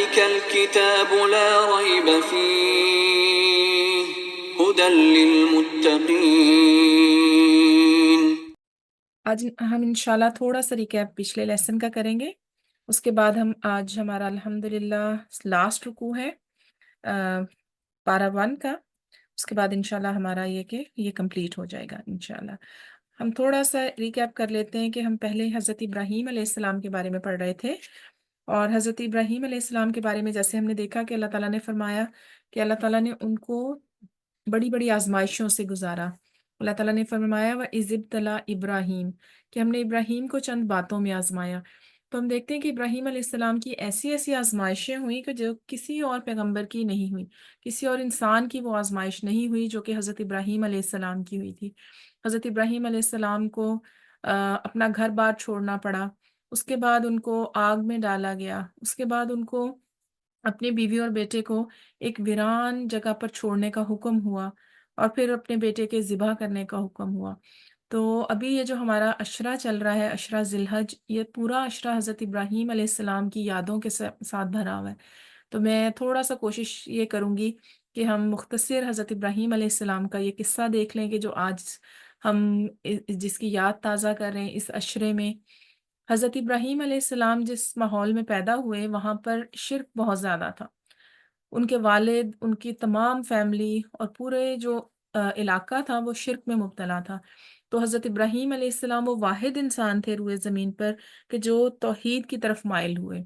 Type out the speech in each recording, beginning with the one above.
ذلك الكتاب لا ريب فيه هدى للمتقين۔ آج ہم انشاءاللہ تھوڑا سا ریکیپ پچھلے لیسن کا کریں گے، اس کے بعد آج ہمارا الحمدللہ لاسٹ رکوع ہے پارہ 1 کا، اس کے بعد انشاءاللہ ہمارا یہ کمپلیٹ ہو جائے گا انشاءاللہ۔ ہم تھوڑا سا ریکیپ کر لیتے ہیں کہ ہم پہلے حضرت ابراہیم علیہ السلام کے بارے میں پڑھ رہے تھے، اور حضرت ابراہیم علیہ السلام کے بارے میں جیسے ہم نے دیکھا کہ اللہ تعالیٰ نے فرمایا کہ اللہ تعالیٰ نے ان کو بڑی بڑی آزمائشوں سے گزارا۔ اللہ تعالیٰ نے فرمایا وَإِذِ ابْتَلَىٰ ابراہیم، کہ ہم نے ابراہیم کو چند باتوں میں آزمایا۔ تو ہم دیکھتے ہیں کہ ابراہیم علیہ السلام کی ایسی ایسی آزمائشیں ہوئیں کہ جو کسی اور پیغمبر کی نہیں ہوئی، کسی اور انسان کی وہ آزمائش نہیں ہوئی جو کہ حضرت ابراہیم علیہ السلام کی ہوئی تھی۔ حضرت ابراہیم علیہ السلام کو اپنا گھر بار چھوڑنا پڑا، اس کے بعد ان کو آگ میں ڈالا گیا، اس کے بعد ان کو اپنی بیوی اور بیٹے کو ایک ویران جگہ پر چھوڑنے کا حکم ہوا، اور پھر اپنے بیٹے کے ذبح کرنے کا حکم ہوا۔ تو ابھی یہ جو ہمارا عشرہ چل رہا ہے، عشرہ ذی الحج، یہ پورا عشرہ حضرت ابراہیم علیہ السلام کی یادوں کے ساتھ بھرا ہوا ہے۔ تو میں تھوڑا سا کوشش یہ کروں گی کہ ہم مختصر حضرت ابراہیم علیہ السلام کا یہ قصہ دیکھ لیں کہ جو آج ہم جس کی یاد تازہ کر رہے ہیں اس عشرے میں۔ حضرت ابراہیم علیہ السلام جس ماحول میں پیدا ہوئے وہاں پر شرک بہت زیادہ تھا۔ ان کے والد، ان کی تمام فیملی اور پورے جو علاقہ تھا وہ شرک میں مبتلا تھا۔ تو حضرت ابراہیم علیہ السلام وہ واحد انسان تھے روئے زمین پر کہ جو توحید کی طرف مائل ہوئے۔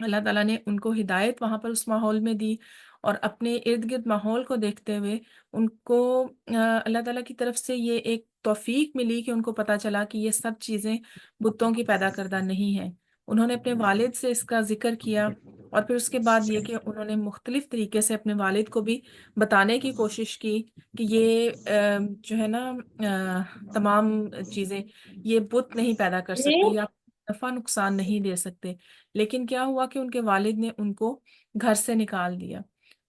اللہ تعالیٰ نے ان کو ہدایت وہاں پر اس ماحول میں دی، اور اپنے ارد گرد ماحول کو دیکھتے ہوئے ان کو اللہ تعالیٰ کی طرف سے یہ ایک توفیق ملی کہ ان کو پتہ چلا کہ یہ سب چیزیں بتوں کی پیدا کردہ نہیں ہیں۔ انہوں نے اپنے والد سے اس کا ذکر کیا، اور پھر اس کے بعد یہ کہ انہوں نے مختلف طریقے سے اپنے والد کو بھی بتانے کی کوشش کی کہ یہ جو ہے نا تمام چیزیں یہ بت نہیں پیدا کر سکتے یا نفع نقصان نہیں دے سکتے۔ لیکن کیا ہوا کہ ان کے والد نے ان کو گھر سے نکال دیا،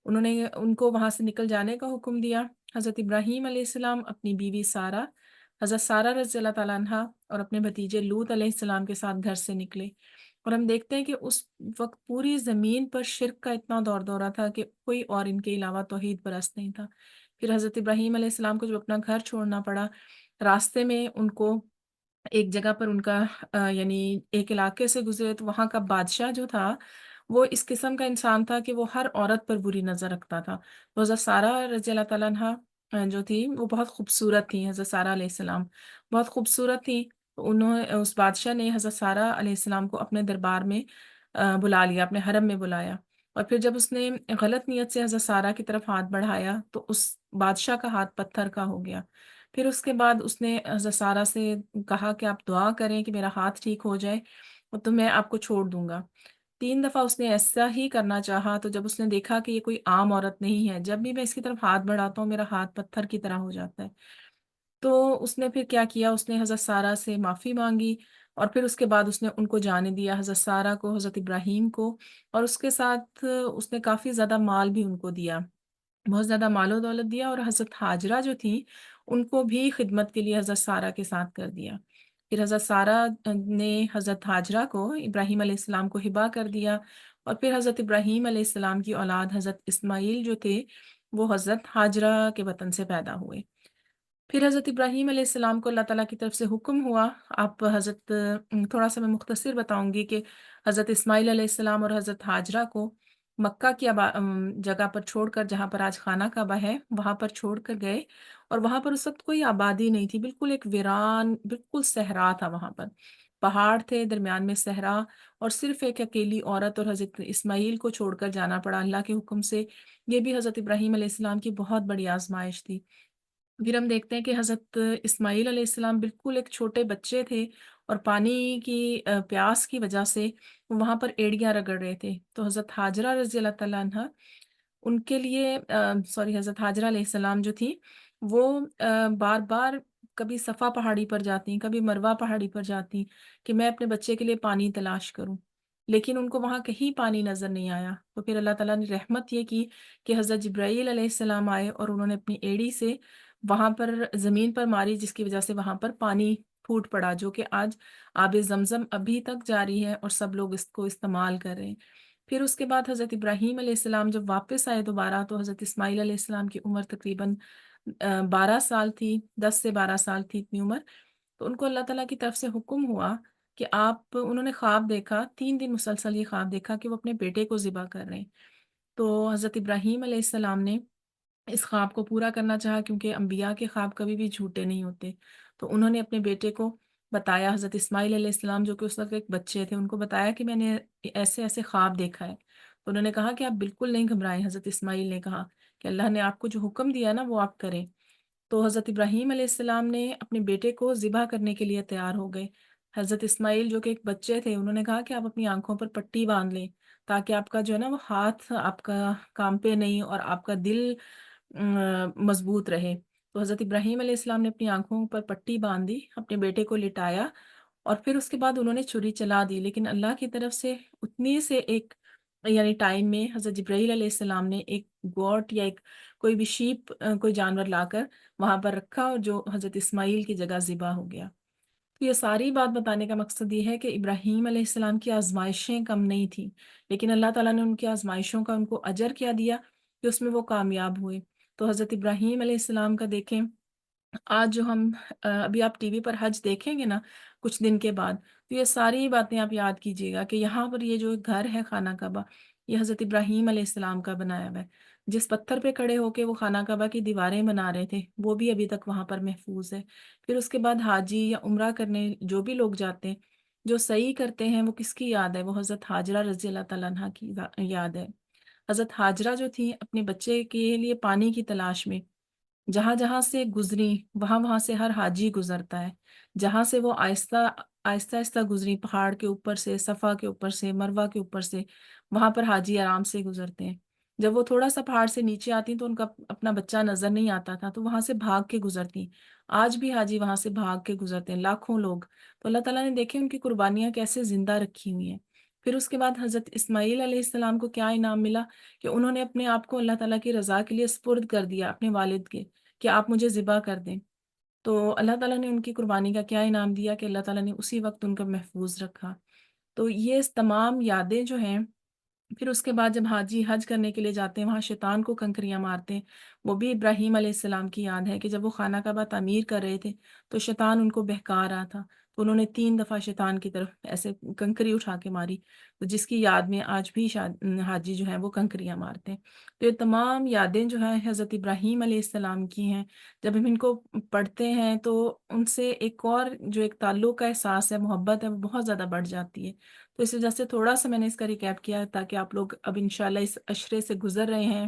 انہوں نے ان کو وہاں سے نکل جانے کا حکم دیا۔ حضرت ابراہیم علیہ السلام اپنی بیوی سارہ، حضرت سارہ رضی اللہ تعالیٰ عنہ اور اپنے بھتیجے لوط علیہ السلام کے ساتھ گھر سے نکلے، اور ہم دیکھتے ہیں کہ اس وقت پوری زمین پر شرک کا اتنا دور دورہ تھا کہ کوئی اور ان کے علاوہ توحید پرست نہیں تھا۔ پھر حضرت ابراہیم علیہ السلام کو جب اپنا گھر چھوڑنا پڑا، راستے میں ان کو ایک جگہ پر ان کا یعنی ایک علاقے سے گزرے تو وہاں کا بادشاہ جو تھا وہ اس قسم کا انسان تھا کہ وہ ہر عورت پر بری نظر رکھتا تھا۔ تو حضرت سارہ رضی اللہ تعالیٰ عنہ جو تھی وہ بہت خوبصورت تھی، حضرت سارہ علیہ السلام بہت خوبصورت تھی۔ تو اس بادشاہ نے حضرت سارہ علیہ السلام کو اپنے دربار میں بلا لیا، اپنے حرم میں بلایا، اور پھر جب اس نے غلط نیت سے حضرت سارہ کی طرف ہاتھ بڑھایا تو اس بادشاہ کا ہاتھ پتھر کا ہو گیا۔ پھر اس کے بعد اس نے حضرت سارہ سے کہا کہ آپ دعا کریں کہ میرا ہاتھ ٹھیک ہو جائے اور تو میں آپ کو چھوڑ دوں گا۔ 3 دفعہ اس نے ایسا ہی کرنا چاہا، تو جب اس نے دیکھا کہ یہ کوئی عام عورت نہیں ہے، جب بھی میں اس کی طرف ہاتھ بڑھاتا ہوں میرا ہاتھ پتھر کی طرح ہو جاتا ہے، تو اس نے پھر کیا کیا، اس نے حضرت سارہ سے معافی مانگی، اور پھر اس کے بعد اس نے ان کو جانے دیا، حضرت سارہ کو، حضرت ابراہیم کو، اور اس کے ساتھ اس نے کافی زیادہ مال بھی ان کو دیا، بہت زیادہ مال و دولت دیا، اور حضرت حاجرہ جو تھی ان کو بھی خدمت کے لیے حضرت سارہ کے ساتھ کر دیا۔ پھر حضرت سارہ نے حضرت حاجرہ کو ابراہیم علیہ السلام کو ہبہ کر دیا، اور پھر حضرت ابراہیم علیہ السلام کی اولاد حضرت اسماعیل جو تھے وہ حضرت حاجرہ کے وطن سے پیدا ہوئے۔ پھر حضرت ابراہیم علیہ السلام کو اللہ تعالیٰ کی طرف سے حکم ہوا، آپ حضرت تھوڑا سا میں مختصر بتاؤں گی کہ حضرت اسماعیل علیہ السلام اور حضرت حاجرہ کو مکہ کی جگہ پر چھوڑ کر، جہاں پر آج خانہ کعبہ ہے وہاں پر چھوڑ کر گئے، اور وہاں پر اس وقت کوئی آبادی نہیں تھی، بالکل ایک ویران، بالکل صحرا تھا، وہاں پر پہاڑ تھے، درمیان میں صحرا، اور صرف ایک اکیلی عورت اور حضرت اسماعیل کو چھوڑ کر جانا پڑا اللہ کے حکم سے۔ یہ بھی حضرت ابراہیم علیہ السلام کی بہت بڑی آزمائش تھی۔ پھر ہم دیکھتے ہیں کہ حضرت اسماعیل علیہ السلام بالکل ایک چھوٹے بچے تھے، اور پانی کی پیاس کی وجہ سے وہ وہاں پر ایڑیاں رگڑ رہے تھے، تو حضرت حاجرہ رضی اللہ تعالیٰ عنہ ان کے لیے حضرت حاجرہ علیہ السلام جو تھی وہ بار بار کبھی صفا پہاڑی پر جاتی، کبھی مروہ پہاڑی پر جاتی کہ میں اپنے بچے کے لیے پانی تلاش کروں، لیکن ان کو وہاں کہیں پانی نظر نہیں آیا۔ تو پھر اللہ تعالیٰ نے رحمت یہ کی کہ حضرت جبرائیل علیہ السلام آئے، اور انہوں نے اپنی ایڑی سے وہاں پر زمین پر ماری، جس کی وجہ سے وہاں پر پانی پھوٹ پڑا، جو کہ آج آب زمزم ابھی تک جاری ہے اور سب لوگ اس کو استعمال کر رہے ہیں۔ پھر اس کے بعد حضرت ابراہیم علیہ السلام جب واپس آئے دوبارہ، تو حضرت اسماعیل علیہ السلام کی عمر تقریباً 12 سال تھی، 10 سے 12 سال تھی اتنی عمر۔ تو ان کو اللہ تعالیٰ کی طرف سے حکم ہوا کہ انہوں نے خواب دیکھا، 3 دن مسلسل یہ خواب دیکھا کہ وہ اپنے بیٹے کو ذبح کر رہے ہیں۔ تو حضرت ابراہیم علیہ السلام نے اس خواب کو پورا کرنا چاہا، کیونکہ انبیاء کے خواب کبھی بھی جھوٹے نہیں ہوتے۔ تو انہوں نے اپنے بیٹے کو بتایا، حضرت اسماعیل علیہ السلام جو کہ اس وقت ایک بچے تھے، ان کو بتایا کہ میں نے ایسے ایسے خواب دیکھا ہے۔ تو انہوں نے کہا کہ آپ بالکل نہیں گھبرائیں۔ حضرت اسماعیل نے کہا کہ اللہ نے آپ کو جو حکم دیا نا وہ آپ کریں۔ تو حضرت ابراہیم علیہ السلام نے اپنے بیٹے کو ذبح کرنے کے لیے تیار ہو گئے۔ حضرت اسماعیل جو کہ ایک بچے تھے، انہوں نے کہا کہ آپ اپنی آنکھوں پر پٹی باندھ لیں، تاکہ آپ کا جو ہے نا وہ ہاتھ آپ کا کانپے نہیں اور آپ کا دل مضبوط رہے۔ تو حضرت ابراہیم علیہ السلام نے اپنی آنکھوں پر پٹی باندھ دی، اپنے بیٹے کو لٹایا، اور پھر اس کے بعد انہوں نے چھری چلا دی، لیکن اللہ کی طرف سے اتنی سے ایک یعنی ٹائم میں حضرت جبرائیل علیہ السلام نے ایک گوٹ یا ایک کوئی بھی شیپ کوئی جانور لا کر وہاں پر رکھا، اور جو حضرت اسماعیل کی جگہ ذبح ہو گیا۔ تو یہ ساری بات بتانے کا مقصد یہ ہے کہ ابراہیم علیہ السلام کی آزمائشیں کم نہیں تھیں، لیکن اللہ تعالیٰ نے ان کی آزمائشوں کا ان کو اجر کیا دیا کہ اس میں وہ کامیاب ہوئے۔ تو حضرت ابراہیم علیہ السلام کا دیکھیں، آج جو ہم ابھی آپ ٹی وی پر حج دیکھیں گے نا کچھ دن کے بعد، تو یہ ساری باتیں آپ یاد کیجئے گا کہ یہاں پر یہ جو گھر ہے خانہ کعبہ، یہ حضرت ابراہیم علیہ السلام کا بنایا ہوا ہے۔ جس پتھر پہ کھڑے ہو کے وہ خانہ کعبہ کی دیواریں بنا رہے تھے، وہ بھی ابھی تک وہاں پر محفوظ ہے۔ پھر اس کے بعد حاجی یا عمرہ کرنے جو بھی لوگ جاتے ہیں، جو صحیح کرتے ہیں، وہ کس کی یاد ہے؟ وہ حضرت حاجرہ رضی اللہ تعالیٰ عنہا کی یاد ہے۔ حضرت حاجرہ جو تھی اپنے بچے کے لیے پانی کی تلاش میں جہاں جہاں سے گزری، وہاں وہاں سے ہر حاجی گزرتا ہے۔ جہاں سے وہ آہستہ آہستہ آہستہ گزری، پہاڑ کے اوپر سے، صفا کے اوپر سے، مروہ کے اوپر سے، وہاں پر حاجی آرام سے گزرتے ہیں۔ جب وہ تھوڑا سا پہاڑ سے نیچے آتی تو ان کا اپنا بچہ نظر نہیں آتا تھا، تو وہاں سے بھاگ کے گزرتی۔ آج بھی حاجی وہاں سے بھاگ کے گزرتے ہیں لاکھوں لوگ۔ تو اللہ تعالیٰ نے دیکھے ان کی قربانیاں کیسے زندہ رکھی ہوئی ہیں۔ پھر اس کے بعد حضرت اسماعیل علیہ السلام کو کیا انعام ملا کہ انہوں نے اپنے آپ کو اللہ تعالیٰ کی رضا کے لیے سپرد کر دیا اپنے والد کے، کہ آپ مجھے ذبح کر دیں۔ تو اللہ تعالیٰ نے ان کی قربانی کا کیا انعام دیا کہ اللہ تعالیٰ نے اسی وقت ان کا محفوظ رکھا۔ تو یہ تمام یادیں جو ہیں، پھر اس کے بعد جب حاجی حج کرنے کے لیے جاتے ہیں، وہاں شیطان کو کنکریاں مارتے ہیں، وہ بھی ابراہیم علیہ السلام کی یاد ہے کہ جب وہ خانہ کعبہ تعمیر کر رہے تھے تو شیطان ان کو بہکا رہا تھا، تو انہوں نے 3 دفعہ شیطان کی طرف ایسے کنکری اٹھا کے ماری، تو جس کی یاد میں آج بھی حاجی جو ہیں وہ کنکریاں مارتے ہیں۔ تو یہ تمام یادیں جو ہیں حضرت ابراہیم علیہ السلام کی ہیں۔ جب ہم ان کو پڑھتے ہیں تو ان سے ایک اور جو ایک تعلق کا احساس ہے، محبت ہے، وہ بہت زیادہ بڑھ جاتی ہے۔ تو اس وجہ سے تھوڑا سا میں نے اس کا ریکیپ کیا تاکہ آپ لوگ اب انشاءاللہ اس عشرے سے گزر رہے ہیں،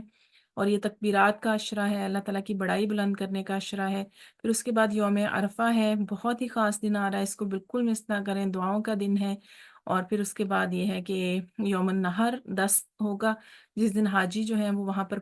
اور یہ تکبیرات کا عشرہ ہے، اللہ تعالیٰ کی بڑائی بلند کرنے کا عشرہ ہے۔ پھر اس کے بعد یوم عرفہ ہے، بہت ہی خاص دن آ رہا ہے، اس کو بالکل مس نہ کریں، دعاؤں کا دن ہے۔ اور پھر اس کے بعد یہ ہے کہ یوم النحر 10 ہوگا، جس دن حاجی جو ہیں وہ وہاں پر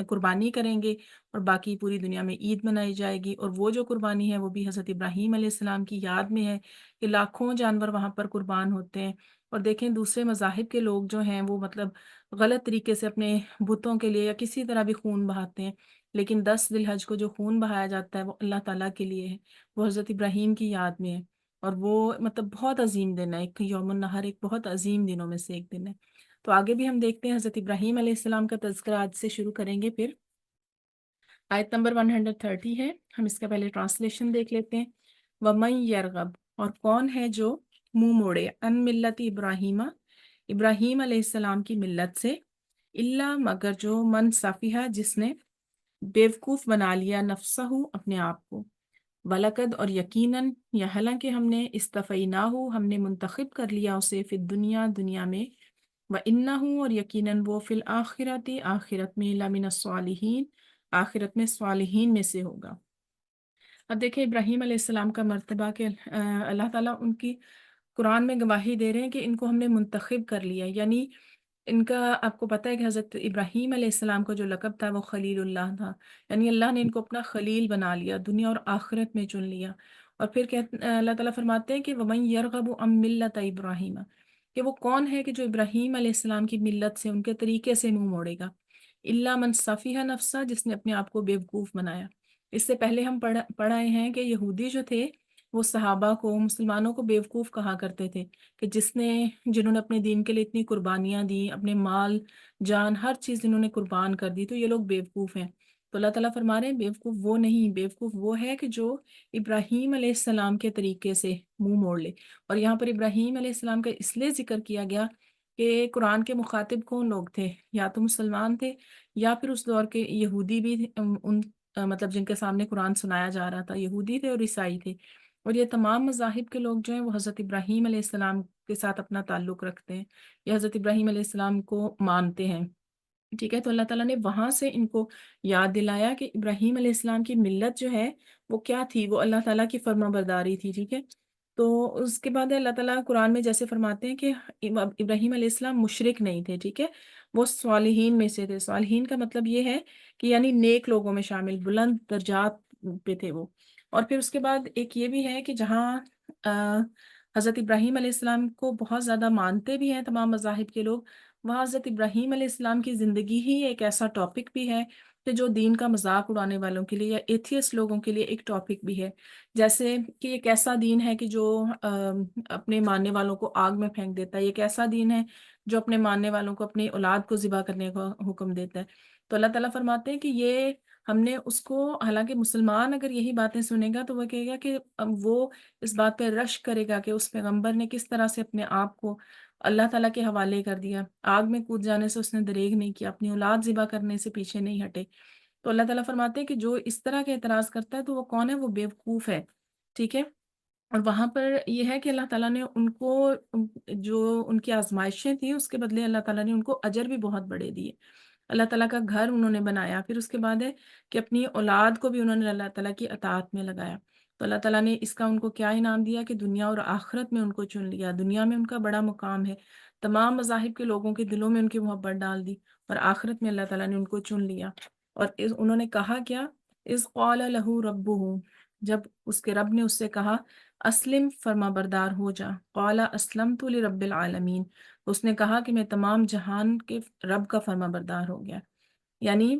قربانی کریں گے، اور باقی پوری دنیا میں عید منائی جائے گی۔ اور وہ جو قربانی ہے وہ بھی حضرت ابراہیم علیہ السلام کی یاد میں ہے کہ لاکھوں جانور وہاں پر قربان ہوتے ہیں۔ اور دیکھیں دوسرے مذاہب کے لوگ جو ہیں وہ مطلب غلط طریقے سے اپنے بتوں کے لیے یا کسی طرح بھی خون بہاتے ہیں، لیکن 10 ذی الحج کو جو خون بہایا جاتا ہے وہ اللہ تعالیٰ کے لیے ہے، وہ حضرت ابراہیم کی یاد میں ہے، اور وہ مطلب بہت عظیم دن ہے، ایک یوم النحر ایک بہت عظیم دنوں میں سے ایک دن ہے۔ تو آگے بھی ہم دیکھتے ہیں، حضرت ابراہیم علیہ السلام کا تذکرہ آج سے شروع کریں گے۔ پھر آیت نمبر 130 ہے، ہم اس کا پہلے ٹرانسلیشن دیکھ لیتے ہیں۔ وَمَن يَرْغَبْ، اور کون ہے جو منہ موڑے، ان ملت ابراہیمہ، ابراہیم علیہ السلام کی ملت سے، اللہ مگر جو من صفیہ جس نے بیوقوف بنا لیا نفسہ اپنے آپ کو، وَلَقَدْ اور یقیناً یا حالانکہ ہم نے استفیناہ ہم نے منتخب کر لیا اسے فی الدنیا دنیا میں، وَإِنَّهُ اور یقیناً وہ فی الآخرۃ آخرت میں لمن الصالحین آخرت میں صالحین میں سے ہوگا۔ اب دیکھیں ابراہیم علیہ السلام کا مرتبہ کہ اللہ تعالیٰ ان کی قرآن میں گواہی دے رہے ہیں کہ ان کو ہم نے منتخب کر لیا، یعنی ان کا آپ کو پتہ ہے کہ حضرت ابراہیم علیہ السلام کا جو لقب تھا وہ خلیل اللہ تھا، یعنی اللہ نے ان کو اپنا خلیل بنا لیا، دنیا اور آخرت میں چن لیا۔ اور پھر اللہ تعالیٰ فرماتے ہیں کہ وَمَن يَرْغَبُ عَن مِلَّةِ ابراہیم، کہ وہ کون ہے کہ جو ابراہیم علیہ السلام کی ملت سے، ان کے طریقے سے منہ موڑے گا، الا من صفیہ نفسہ جس نے اپنے آپ کو بیوقوف بنایا۔ اس سے پہلے ہم پڑھائے ہیں کہ یہودی جو تھے وہ صحابہ کو، مسلمانوں کو بیوقوف کہا کرتے تھے کہ جنہوں نے اپنے دین کے لیے اتنی قربانیاں دی، اپنے مال جان ہر چیز انہوں نے قربان کر دی، تو یہ لوگ بیوقوف ہیں۔ تو اللہ تعالیٰ فرما رہے ہیں بیوقوف وہ نہیں، بیوقوف وہ ہے کہ جو ابراہیم علیہ السلام کے طریقے سے منہ موڑ لے۔ اور یہاں پر ابراہیم علیہ السلام کا اس لیے ذکر کیا گیا کہ قرآن کے مخاطب کون لوگ تھے؟ یا تو مسلمان تھے، یا پھر اس دور کے یہودی بھی مطلب جن کے سامنے قرآن سنایا جا رہا تھا، یہودی تھے اور عیسائی تھے۔ اور یہ تمام مذاہب کے لوگ جو ہیں وہ حضرت ابراہیم علیہ السلام کے ساتھ اپنا تعلق رکھتے ہیں، یا حضرت ابراہیم علیہ السلام کو مانتے ہیں۔ ٹھیک ہے، تو اللہ تعالیٰ نے وہاں سے ان کو یاد دلایا کہ ابراہیم علیہ السلام کی ملت جو ہے وہ کیا تھی، وہ اللہ تعالیٰ کی فرما برداری تھی۔ ٹھیک ہے، تو اس کے بعد اللہ تعالیٰ قرآن میں جیسے فرماتے ہیں کہ ابراہیم علیہ السلام مشرک نہیں تھے، ٹھیک ہے، وہ صالحین میں سے تھے۔ صالحین کا مطلب یہ ہے کہ یعنی نیک لوگوں میں شامل، بلند درجات پہ تھے وہ۔ اور پھر اس کے بعد ایک یہ بھی ہے کہ جہاں حضرت ابراہیم علیہ السلام کو بہت زیادہ مانتے بھی ہیں تمام مذاہب کے لوگ، وہاں حضرت ابراہیم علیہ السلام کی زندگی ہی ایک ایسا ٹاپک بھی ہے کہ جو دین کا مذاق اڑانے والوں کے لیے یا ایتھیسٹ لوگوں کے لیے ایک ٹاپک بھی ہے۔ جیسے کہ یہ کیسا دین ہے کہ جو اپنے ماننے والوں کو آگ میں پھینک دیتا ہے، یہ کیسا دین ہے جو اپنے ماننے والوں کو اپنی اولاد کو ذبح کرنے کا حکم دیتا ہے۔ تو اللہ تعالیٰ فرماتے ہیں کہ یہ ہم نے اس کو، حالانکہ مسلمان اگر یہی باتیں سنے گا تو وہ کہے گا کہ وہ اس بات پہ رشک کرے گا کہ اس پیغمبر نے کس طرح سے اپنے آپ کو اللہ تعالیٰ کے حوالے کر دیا، آگ میں کود جانے سے اس نے دریغ نہیں کیا، اپنی اولاد ذبح کرنے سے پیچھے نہیں ہٹے۔ تو اللہ تعالیٰ فرماتے ہیں کہ جو اس طرح کے اعتراض کرتا ہے تو وہ کون ہے؟ وہ بیوقوف ہے۔ ٹھیک ہے، اور وہاں پر یہ ہے کہ اللہ تعالیٰ نے ان کو جو ان کی آزمائشیں تھیں اس کے بدلے اللہ تعالیٰ نے ان کو اجر بھی بہت بڑے دیے۔ اللہ تعالیٰ کا گھر انہوں نے بنایا، پھر اس کے بعد ہے کہ اپنی اولاد کو بھی انہوں نے اللہ تعالیٰ کی اطاعت میں لگایا۔ تو اللہ تعالیٰ نے اس کا ان کو کیا انعام دیا کہ دنیا اور آخرت میں ان کو چن لیا۔ دنیا میں ان کا بڑا مقام ہے، تمام مذاہب کے لوگوں کے دلوں میں ان کی محبت ڈال دی، اور آخرت میں اللہ تعالیٰ نے ان کو چن لیا۔ اور انہوں نے کہا کیا؟ اذ قال له ربہ، جب اس کے رب نے اس سے کہا اسلم، فرما بردار ہو جا، قال اسلمت لرب العالمین، اس نے کہا کہ میں تمام جہان کے رب کا فرما بردار ہو گیا۔ یعنی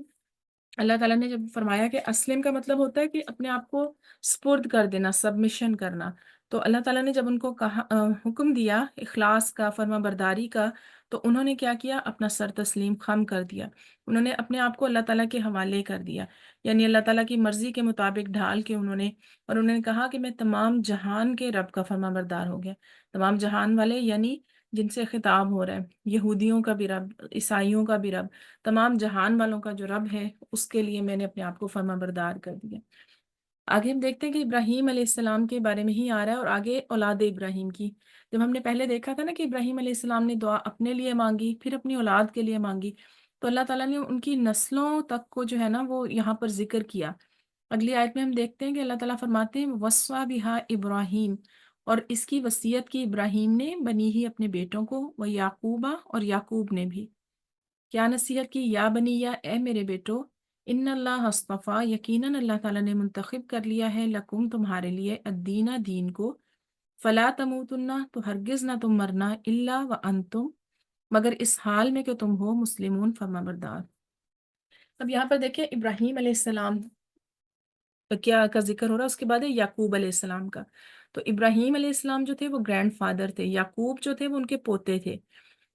اللہ تعالیٰ نے جب فرمایا کہ اسلم کا مطلب ہوتا ہے کہ اپنے آپ کو سپرد کر دینا، سبمیشن کرنا، تو اللہ تعالیٰ نے جب ان کو کہا حکم دیا اخلاص کا، فرما برداری کا، تو انہوں نے کیا کیا؟ اپنا سر تسلیم خم کر دیا، انہوں نے اپنے آپ کو اللہ تعالیٰ کے حوالے کر دیا، یعنی اللہ تعالیٰ کی مرضی کے مطابق ڈھال کے انہوں نے کہا کہ میں تمام جہان کے رب کا فرما بردار ہو گیا۔ تمام جہان والے یعنی جن سے خطاب ہو رہا ہے، یہودیوں کا بھی رب، عیسائیوں کا بھی رب، تمام جہان والوں کا جو رب ہے اس کے لیے میں نے اپنے آپ کو فرما بردار کر دیا۔ آگے ہم دیکھتے ہیں کہ ابراہیم علیہ السلام کے بارے میں ہی آ رہا ہے، اور آگے اولاد ابراہیم کی، جب ہم نے پہلے دیکھا تھا نا کہ ابراہیم علیہ السلام نے دعا اپنے لیے مانگی، پھر اپنی اولاد کے لیے مانگی، تو اللہ تعالیٰ نے ان کی نسلوں تک کو جو ہے نا وہ یہاں پر ذکر کیا۔ اگلی آیت میں ہم دیکھتے ہیں کہ اللہ تعالیٰ فرماتے ہیں وصّیٰ بہا ابراہیم، اور اس کی وصیت کی ابراہیم نے بنی ہی اپنے بیٹوں کو، وہ یعقوبہ، اور یعقوب نے بھی۔ کیا نصیحت کی؟ یا بنیا، اے میرے بیٹو، ان اللہ اصطفیٰ، یقیناً اللہ تعالیٰ نے منتخب کر لیا ہے، لکم، تمہارے لیے، الدین، دین کو، فلا تموتن، تو ہرگز نہ تم مرنا، الا وانتم، مگر اس حال میں کہ تم ہو مسلمون، فرما بردار۔ اب یہاں پر دیکھیں ابراہیم علیہ السلام کیا کا ذکر ہو رہا ہے، اس کے بعد ہے یعقوب علیہ السلام کا۔ تو ابراہیم علیہ السلام جو تھے وہ گرینڈ فادر تھے، یعقوب جو تھے وہ ان کے پوتے تھے۔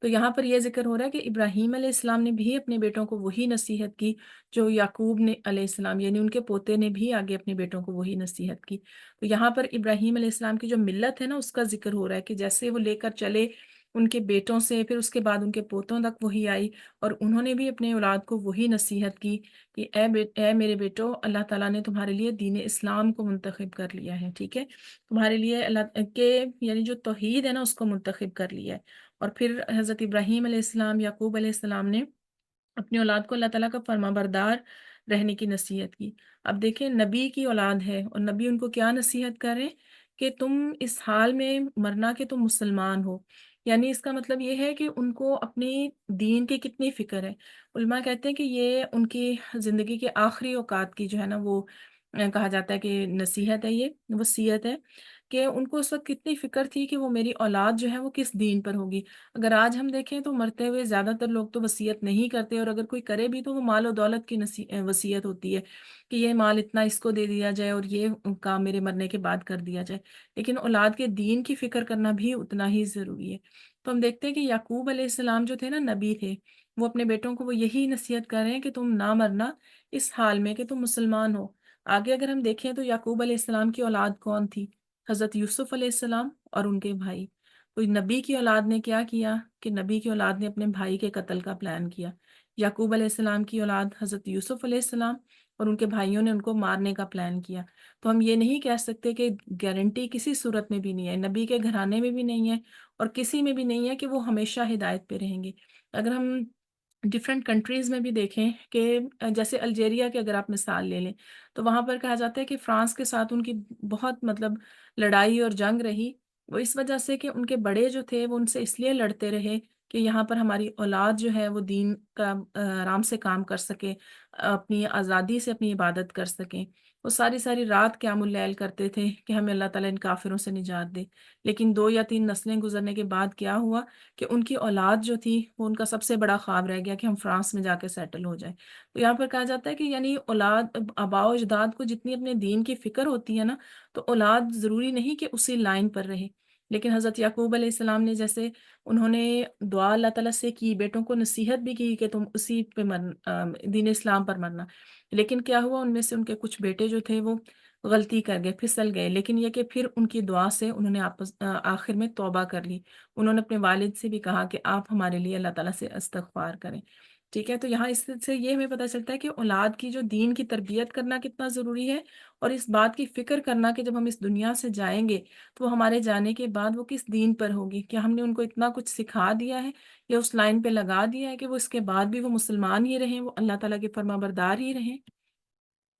تو یہاں پر یہ ذکر ہو رہا ہے کہ ابراہیم علیہ السلام نے بھی اپنے بیٹوں کو وہی نصیحت کی جو یعقوب نے علیہ السلام، یعنی ان کے پوتے نے بھی آگے اپنے بیٹوں کو وہی نصیحت کی۔ تو یہاں پر ابراہیم علیہ السلام کی جو ملت ہے نا اس کا ذکر ہو رہا ہے کہ جیسے وہ لے کر چلے ان کے بیٹوں سے، پھر اس کے بعد ان کے پوتوں تک وہی آئی، اور انہوں نے بھی اپنے اولاد کو وہی نصیحت کی کہ اے میرے بیٹو، اللہ تعالیٰ نے تمہارے لیے دین اسلام کو منتخب کر لیا ہے، ٹھیک ہے، تمہارے لیے اللہ کے یعنی جو توحید ہے نا اس کو منتخب کر لیا ہے۔ اور پھر حضرت ابراہیم علیہ السلام، یعقوب علیہ السلام نے اپنی اولاد کو اللہ تعالیٰ کا فرما بردار رہنے کی نصیحت کی۔ اب دیکھیں نبی کی اولاد ہے اور نبی ان کو کیا نصیحت کریں کہ تم اس حال میں مرنا کہ تم مسلمان ہو، یعنی اس کا مطلب یہ ہے کہ ان کو اپنی دین کی کتنی فکر ہے۔ علماء کہتے ہیں کہ یہ ان کی زندگی کے آخری اوقات کی جو ہے نا وہ کہا جاتا ہے کہ نصیحت ہے، یہ وصیت ہے کہ ان کو اس وقت کتنی فکر تھی کہ وہ میری اولاد جو ہے وہ کس دین پر ہوگی۔ اگر آج ہم دیکھیں تو مرتے ہوئے زیادہ تر لوگ تو وصیت نہیں کرتے، اور اگر کوئی کرے بھی تو وہ مال و دولت کی وصیت ہوتی ہے کہ یہ مال اتنا اس کو دے دیا جائے اور یہ کام میرے مرنے کے بعد کر دیا جائے، لیکن اولاد کے دین کی فکر کرنا بھی اتنا ہی ضروری ہے۔ تو ہم دیکھتے ہیں کہ یعقوب علیہ السلام جو تھے نا، نبی تھے، وہ اپنے بیٹوں کو وہ یہی نصیحت کر رہے ہیں کہ تم نہ مرنا اس حال میں کہ تم مسلمان ہو۔ آگے اگر ہم دیکھیں تو یعقوب علیہ السلام کی اولاد کون تھی؟ حضرت یوسف علیہ السلام اور ان کے بھائی۔ کوئی نبی کی اولاد نے کیا کیا کہ نبی کی اولاد نے اپنے بھائی کے قتل کا پلان کیا۔ یعقوب علیہ السلام کی اولاد حضرت یوسف علیہ السلام اور ان کے بھائیوں نے ان کو مارنے کا پلان کیا۔ تو ہم یہ نہیں کہہ سکتے کہ گارنٹی کسی صورت میں بھی نہیں ہے، نبی کے گھرانے میں بھی نہیں ہے اور کسی میں بھی نہیں ہے کہ وہ ہمیشہ ہدایت پہ رہیں گے۔ اگر ہم ڈفرینٹ کنٹریز میں بھی دیکھیں کہ جیسے الجیریا کی اگر آپ مثال لے لیں تو وہاں پر کہا جاتا ہے کہ فرانس کے ساتھ ان کی بہت لڑائی اور جنگ رہی، وہ اس وجہ سے کہ ان کے بڑے جو تھے وہ ان سے اس لیے لڑتے رہے کہ یہاں پر ہماری اولاد جو ہے وہ دین کا آرام سے کام کر سکے، اپنی آزادی سے اپنی عبادت کر سکیں۔ وہ ساری ساری رات قیام اللیل کرتے تھے کہ ہمیں اللہ تعالیٰ ان کافروں سے نجات دے، لیکن 2 یا 3 نسلیں گزرنے کے بعد کیا ہوا کہ ان کی اولاد جو تھی وہ ان کا سب سے بڑا خواب رہ گیا کہ ہم فرانس میں جا کے سیٹل ہو جائیں۔ تو یہاں پر کہا جاتا ہے کہ یعنی اولاد آباء و اجداد کو جتنی اپنے دین کی فکر ہوتی ہے نا، تو اولاد ضروری نہیں کہ اسی لائن پر رہے۔ لیکن حضرت یعقوب علیہ السلام نے جیسے انہوں نے دعا اللہ تعالیٰ سے کی، بیٹوں کو نصیحت بھی کی کہ تم اسی پہ دین اسلام پر مرنا، لیکن کیا ہوا ان میں سے ان کے کچھ بیٹے جو تھے وہ غلطی کر گئے، پھسل گئے، لیکن یہ کہ پھر ان کی دعا سے انہوں نے آخر میں توبہ کر لی۔ انہوں نے اپنے والد سے بھی کہا کہ آپ ہمارے لیے اللہ تعالیٰ سے استغفار کریں۔ ٹھیک ہے، تو یہاں اس سے یہ ہمیں پتہ چلتا ہے کہ اولاد کی جو دین کی تربیت کرنا کتنا ضروری ہے، اور اس بات کی فکر کرنا کہ جب ہم اس دنیا سے جائیں گے تو وہ ہمارے جانے کے بعد وہ کس دین پر ہوگی، کیا ہم نے ان کو اتنا کچھ سکھا دیا ہے یا اس لائن پہ لگا دیا ہے کہ وہ اس کے بعد بھی وہ مسلمان ہی رہیں، وہ اللہ تعالیٰ کے فرما بردار ہی رہیں۔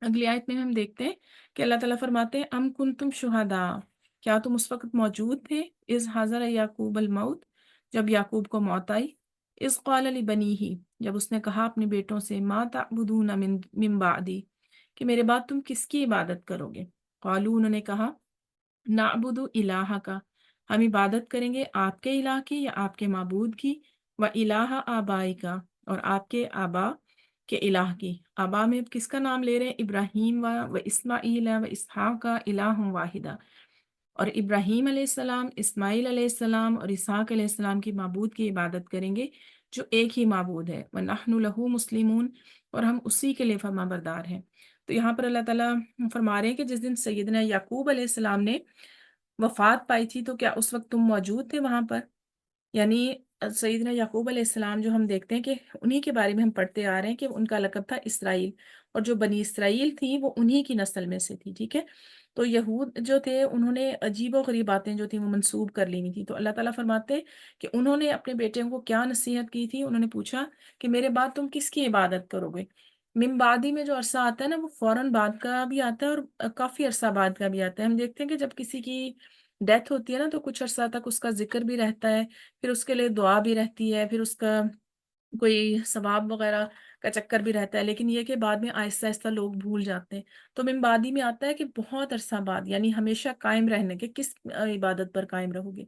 اگلی آیت میں ہم دیکھتے ہیں کہ اللہ تعالیٰ فرماتے ہیں ام کنتم شہداء، کیا تم اس وقت موجود تھے، اذ حضر یعقوب الموت، جب یعقوب کو موت آئی، اذ قال لبنیہ، جب اس نے کہا اپنے بیٹوں سے، ما تعبدون من بعدی، کہ میرے بعد تم کس کی عبادت کرو گے؟ قالوا، انہوں نے کہا، نعبد الہ کا، ہم عبادت کریں گے آپ کے الہ کی یا آپ کے معبود کی، و الہ آبائی کا، اور آپ کے آبا کے الہ کی۔ آبا میں کس کا نام لے رہے ہیں؟ ابراہیم و اسماعیل و اسحاق کا الہ واحدہ، اور ابراہیم علیہ السلام، اسماعیل علیہ السلام اور اسحاق علیہ السلام کی معبود کی عبادت کریں گے جو ایک ہی معبود ہے، وَنَحْنُ لَهُ مُسْلِمُونَ، اور ہم اسی کے لیے فرما بردار ہیں۔ تو یہاں پر اللہ تعالیٰ فرما رہے ہیں کہ جس دن سیدنا یعقوب علیہ السلام نے وفات پائی تھی تو کیا اس وقت تم موجود تھے وہاں پر؟ یعنی سیدنا یعقوب علیہ السلام جو ہم دیکھتے ہیں کہ انہی کے بارے میں ہم پڑھتے آ رہے ہیں کہ ان کا لقب تھا اسرائیل، اور جو بنی اسرائیل تھی وہ انہی کی نسل میں سے تھی، ٹھیک ہے۔ تو یہود جو تھے انہوں نے عجیب و غریب باتیں جو تھیں وہ منسوب کر لینی تھی، تو اللہ تعالیٰ فرماتے ہیں کہ انہوں نے اپنے بیٹے کو کیا نصیحت کی تھی، انہوں نے پوچھا کہ میرے بعد تم کس کی عبادت کرو گے؟ من بعدی میں جو عرصہ آتا ہے نا وہ فوراً بعد کا بھی آتا ہے اور کافی عرصہ بعد کا بھی آتا ہے۔ ہم دیکھتے ہیں کہ جب کسی کی ڈیتھ ہوتی ہے نا تو کچھ عرصہ تک اس کا ذکر بھی رہتا ہے، پھر اس کے لیے دعا بھی رہتی ہے، پھر اس کا کوئی ثواب وغیرہ کا چکر بھی رہتا ہے، لیکن یہ کہ بعد میں آہستہ آہستہ لوگ بھول جاتے ہیں۔ تو من بعدی میں آتا ہے کہ بہت عرصہ بعد، یعنی ہمیشہ قائم رہنے کے، کس عبادت پر قائم رہو گے،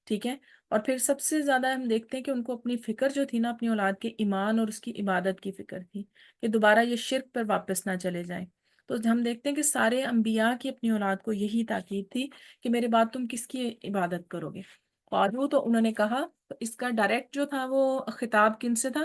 ٹھیک ہے۔ اور پھر سب سے زیادہ ہم دیکھتے ہیں کہ ان کو اپنی فکر جو تھی نا اپنی اولاد کے ایمان اور اس کی عبادت کی فکر تھی کہ دوبارہ یہ شرک پر واپس نہ چلے جائیں۔ تو ہم دیکھتے ہیں کہ سارے انبیاء کی اپنی اولاد کو یہی تاکید تھی کہ میرے بعد تم کس کی عبادت کرو گے؟ قالوا، تو انہوں نے کہا، تو اس کا ڈائریکٹ جو تھا وہ خطاب کن سے تھا؟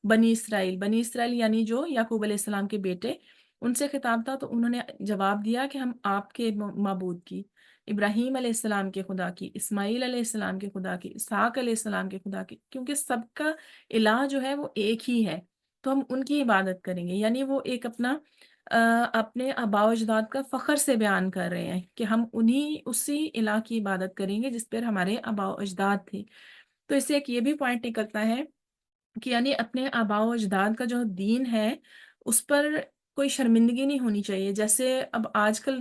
بنی اسرائیل، بنی اسرائیل یعنی جو یعقوب علیہ السلام کے بیٹے، ان سے خطاب تھا۔ تو انہوں نے جواب دیا کہ ہم آپ کے معبود کی، ابراہیم علیہ السلام کے خدا کی، اسماعیل علیہ السلام کے خدا کی، اسحاق علیہ السلام کے خدا کی، کیونکہ سب کا الہ جو ہے وہ ایک ہی ہے، تو ہم ان کی عبادت کریں گے۔ یعنی وہ ایک اپنے آباء و اجداد کا فخر سے بیان کر رہے ہیں کہ ہم اسی الہ کی عبادت کریں گے جس پر ہمارے آباء و اجداد تھے۔ تو اس سے ایک یہ بھی پوائنٹ نکلتا ہے کہ یعنی اپنے آباء و اجداد کا جو دین ہے اس پر کوئی شرمندگی نہیں ہونی چاہیے۔ جیسے اب آج کل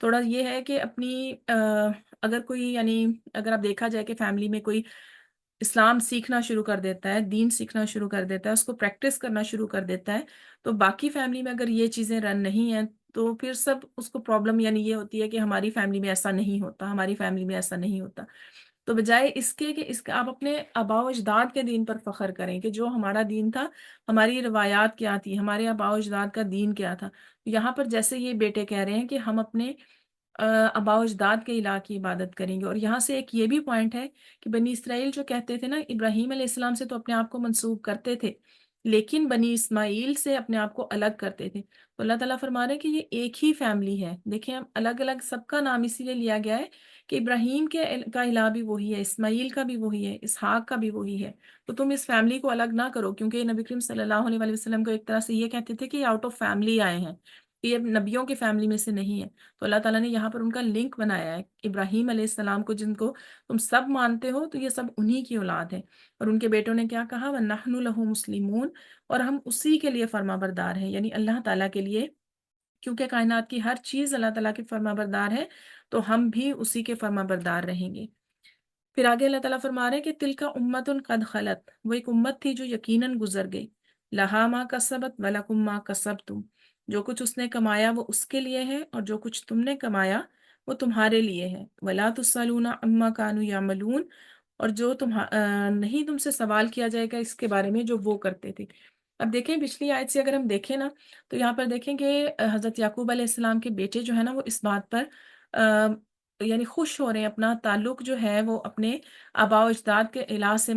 تھوڑا یہ ہے کہ اپنی اگر کوئی، یعنی اگر آپ دیکھا جائے کہ فیملی میں کوئی اسلام سیکھنا شروع کر دیتا ہے، دین سیکھنا شروع کر دیتا ہے، اس کو پریکٹس کرنا شروع کر دیتا ہے، تو باقی فیملی میں اگر یہ چیزیں رن نہیں ہیں تو پھر سب اس کو پرابلم یعنی یہ ہوتی ہے کہ ہماری فیملی میں ایسا نہیں ہوتا، ہماری فیملی میں ایسا نہیں ہوتا۔ تو بجائے اس کے کہ اس کا آپ اپنے آباء و اجداد کے دین پر فخر کریں کہ جو ہمارا دین تھا، ہماری روایات کیا تھی، ہمارے آباء و اجداد کا دین کیا تھا۔ یہاں پر جیسے یہ بیٹے کہہ رہے ہیں کہ ہم اپنے آباء و اجداد کے الہ کی عبادت کریں گے، اور یہاں سے ایک یہ بھی پوائنٹ ہے کہ بنی اسرائیل جو کہتے تھے نا ابراہیم علیہ السلام سے تو اپنے آپ کو منسوب کرتے تھے، لیکن بنی اسماعیل سے اپنے آپ کو الگ کرتے تھے، تو اللہ تعالیٰ فرما رہے ہیں کہ یہ ایک ہی فیملی ہے۔ دیکھیں ہم الگ الگ سب کا نام اسی لیے لیا گیا ہے کہ ابراہیم کا الہ بھی وہی ہے، اسماعیل کا بھی وہی ہے، اسحاق کا بھی وہی ہے، تو تم اس فیملی کو الگ نہ کرو، کیونکہ نبی کریم صلی اللہ علیہ وسلم کو ایک طرح سے یہ کہتے تھے کہ یہ آؤٹ آف فیملی آئے ہیں، یہ نبیوں کی فیملی میں سے نہیں ہے۔ تو اللہ تعالیٰ نے یہاں پر ان کا لنک بنایا ہے، ابراہیم علیہ السلام کو جن کو تم سب مانتے ہو تو یہ سب انہی کی اولاد ہے، اور ان کے بیٹوں نے کیا کہا، وَنَحْنُ لَهُ مُسْلِمُونَ، اور ہم اسی کے لیے فرما بردار ہیں، یعنی اللہ تعالیٰ کے لیے، کیونکہ کائنات کی ہر چیز اللہ تعالیٰ کے فرما بردار ہے تو ہم بھی اسی کے فرما بردار رہیں گے۔ پھر آگے اللہ تعالیٰ فرما رہے ہیں کہ تلک امت قد خلت، وہ ایک امت تھی جو یقیناً گزر گئی، لہا ما کسبت ولکم ما کسبتم، جو کچھ اس نے کمایا وہ اس کے لیے ہے اور جو کچھ تم نے کمایا وہ تمہارے لیے ہے، ولا تسألون عما كانوا يعملون، اور جو نہیں تم سے سوال کیا جائے گا اس کے بارے میں جو وہ کرتے تھے۔ اب دیکھیں پچھلی آیت سے اگر ہم دیکھیں نا تو یہاں پر دیکھیں کہ حضرت یعقوب علیہ السلام کے بیٹے جو ہے نا وہ اس بات پر یعنی خوش ہو رہے ہیں، اپنا تعلق جو ہے وہ اپنے آباء و اجداد کے الہ سے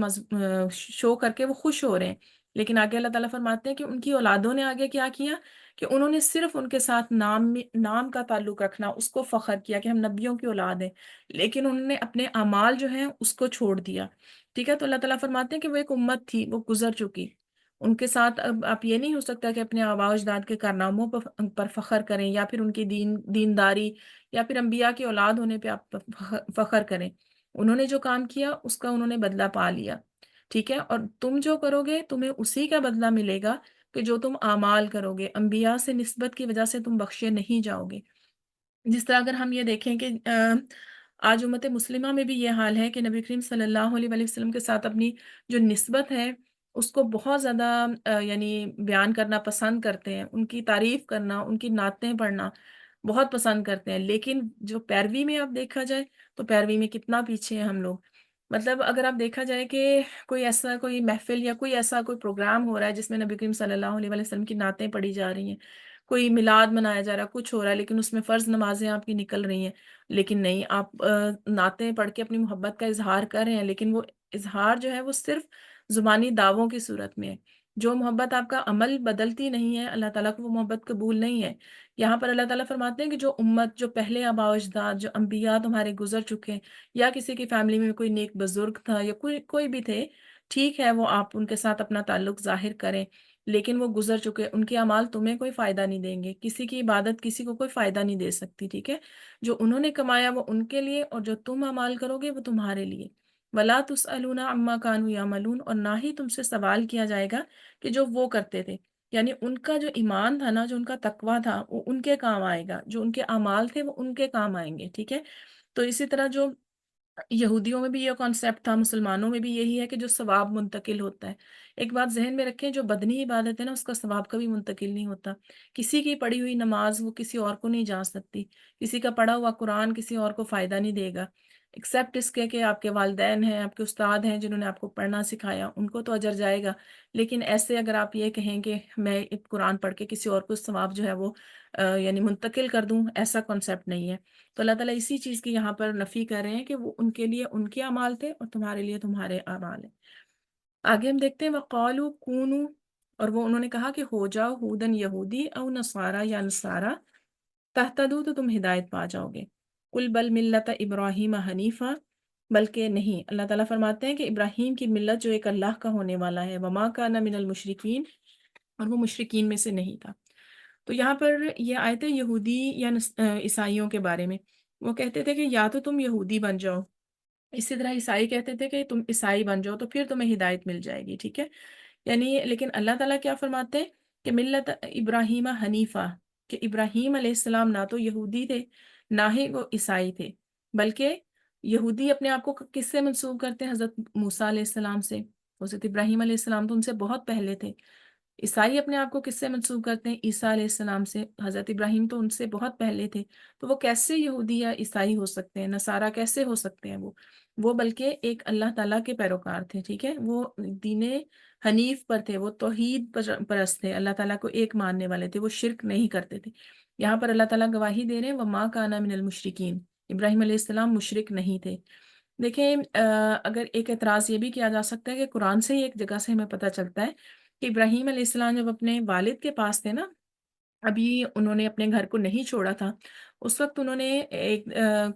شو کر کے وہ خوش ہو رہے ہیں، لیکن آگے اللہ تعالیٰ فرماتے ہیں کہ ان کی اولادوں نے آگے کیا کیا کہ انہوں نے صرف ان کے ساتھ نام کا تعلق رکھنا، اس کو فخر کیا کہ ہم نبیوں کی اولاد ہیں، لیکن انہوں نے اپنے اعمال جو ہیں اس کو چھوڑ دیا۔ ٹھیک ہے، تو اللہ تعالیٰ فرماتے ہیں کہ وہ ایک امت تھی، وہ گزر چکی، ان کے ساتھ اب آپ یہ نہیں ہو سکتا کہ اپنے آباء و اجداد کے کارناموں پر فخر کریں، یا پھر ان کی دینداری یا پھر انبیاء کی اولاد ہونے پہ آپ فخر کریں۔ انہوں نے جو کام کیا اس کا انہوں نے بدلہ پا لیا، ٹھیک ہے، اور تم جو کرو گے تمہیں اسی کا بدلہ ملے گا کہ جو تم اعمال کرو گے، انبیاء سے نسبت کی وجہ سے تم بخشے نہیں جاؤ گے۔ جس طرح اگر ہم یہ دیکھیں کہ آج امت مسلمہ میں بھی یہ حال ہے کہ نبی کریم صلی اللہ علیہ وآلہ وسلم کے ساتھ اپنی جو نسبت ہے اس کو بہت زیادہ یعنی بیان کرنا پسند کرتے ہیں، ان کی تعریف کرنا، ان کی نعتیں پڑھنا بہت پسند کرتے ہیں، لیکن جو پیروی میں آپ دیکھا جائے تو پیروی میں کتنا پیچھے ہیں ہم لوگ۔ مطلب اگر آپ دیکھا جائے کہ کوئی محفل یا کوئی ایسا کوئی پروگرام ہو رہا ہے جس میں نبی کریم صلی اللہ علیہ وآلہ وسلم کی نعتیں پڑھی جا رہی ہیں، کوئی میلاد منایا جا رہا ہے، کچھ ہو رہا ہے، لیکن اس میں فرض نمازیں آپ کی نکل رہی ہیں، لیکن نہیں، آپ نعتیں پڑھ کے اپنی محبت کا اظہار کر رہے ہیں، لیکن وہ اظہار جو ہے وہ صرف زبانی دعووں کی صورت میں ہے۔ جو محبت آپ کا عمل بدلتی نہیں ہے، اللہ تعالیٰ کو وہ محبت قبول نہیں ہے۔ یہاں پر اللہ تعالیٰ فرماتے ہیں کہ جو امت، جو پہلے آباء و اجداد، جو انبیاء تمہارے گزر چکے ہیں، یا کسی کی فیملی میں کوئی نیک بزرگ تھا یا کوئی بھی تھے، ٹھیک ہے، وہ آپ ان کے ساتھ اپنا تعلق ظاہر کریں، لیکن وہ گزر چکے، ان کے اعمال تمہیں کوئی فائدہ نہیں دیں گے، کسی کی عبادت کسی کو کوئی فائدہ نہیں دے سکتی، ٹھیک ہے، جو انہوں نے کمایا وہ ان کے لیے اور جو تم اعمال کرو گے وہ تمہارے لیے۔ ولا تسألون عما كانوا يعملون، اور نہ ہی تم سے سوال کیا جائے گا کہ جو وہ کرتے تھے، یعنی ان کا جو ایمان تھا نا، جو ان کا تقوی تھا وہ ان کے کام آئے گا، جو ان کے اعمال تھے وہ ان کے کام آئیں گے، ٹھیک ہے۔ تو اسی طرح جو یہودیوں میں بھی یہ کانسیپٹ تھا، مسلمانوں میں بھی یہی ہے کہ جو ثواب منتقل ہوتا ہے۔ ایک بات ذہن میں رکھیں، جو بدنی عبادت ہے نا اس کا ثواب کبھی منتقل نہیں ہوتا۔ کسی کی پڑھی ہوئی نماز وہ کسی اور کو نہیں جا سکتی، کسی کا پڑھا ہوا قرآن کسی اور کو فائدہ نہیں دے گا، ایکسیپٹ اس کے کہ آپ کے والدین ہیں، آپ کے استاد ہیں جنہوں نے آپ کو پڑھنا سکھایا، ان کو تو اجر جائے گا، لیکن ایسے اگر آپ یہ کہیں کہ میں قرآن پڑھ کے کسی اور کو ثواب جو ہے وہ یعنی منتقل کر دوں، ایسا کانسیپٹ نہیں ہے۔ تو اللہ تعالیٰ اسی چیز کی یہاں پر نفی کر رہے ہیں کہ وہ ان کے لیے ان کے اعمال تھے اور تمہارے لیے تمہارے اعمال ہیں۔ آگے ہم دیکھتے ہیں وقالو کونو، اور وہ انہوں نے کہا کہ ہو جاؤ ہودن یہودی او نصارا یا نصارا تہتدو، تو تم ہدایت پا جاؤ گے۔ قل بل ملت ابراہیم حنیفہ، بلکہ نہیں، اللہ تعالیٰ فرماتے ہیں کہ ابراہیم کی ملت جو ایک اللہ کا ہونے والا ہے، وما کان من المشرکین، اور وہ مشرکین میں سے نہیں تھا۔ تو یہاں پر یہ آیت ہے یہودی یا عیسائیوں کے بارے میں، وہ کہتے تھے کہ یا تو تم یہودی بن جاؤ، اسی طرح عیسائی کہتے تھے کہ تم عیسائی بن جاؤ تو پھر تمہیں ہدایت مل جائے گی، ٹھیک ہے، یعنی لیکن اللہ تعالیٰ کیا فرماتے ہیں کہ ملت ابراہیم حنیفہ، کہ ابراہیم علیہ السلام نہ تو یہودی تھے نہ ہی وہ عیسائی تھے، بلکہ یہودی اپنے آپ کو کس سے منسوب کرتے ہیں؟ حضرت موسیٰ علیہ السلام سے۔ حضرت ابراہیم علیہ السلام تو ان سے بہت پہلے تھے۔ عیسائی اپنے آپ کو کس سے منسوب کرتے ہیں؟ عیسیٰ علیہ السلام سے۔ حضرت ابراہیم تو ان سے بہت پہلے تھے، تو وہ کیسے یہودی یا عیسائی ہو سکتے ہیں، نصارہ کیسے ہو سکتے ہیں؟ وہ بلکہ ایک اللہ تعالیٰ کے پیروکار تھے، ٹھیک ہے، وہ دین حنیف پر تھے، وہ توحید پرست تھے، اللہ تعالیٰ کو ایک ماننے والے تھے، وہ شرک نہیں کرتے تھے۔ یہاں پر اللہ تعالیٰ گواہی دے رہے ہیں وَمَا كَانَ مِنَ الْمُشْرِكِينَ، ابراہیم علیہ السلام مشرک نہیں تھے۔ دیکھیں اگر ایک اعتراض یہ بھی کیا جا سکتا ہے کہ قرآن سے ہی ایک جگہ سے ہمیں پتہ چلتا ہے کہ ابراہیم علیہ السلام جب اپنے والد کے پاس تھے نا، ابھی انہوں نے اپنے گھر کو نہیں چھوڑا تھا، اس وقت انہوں نے ایک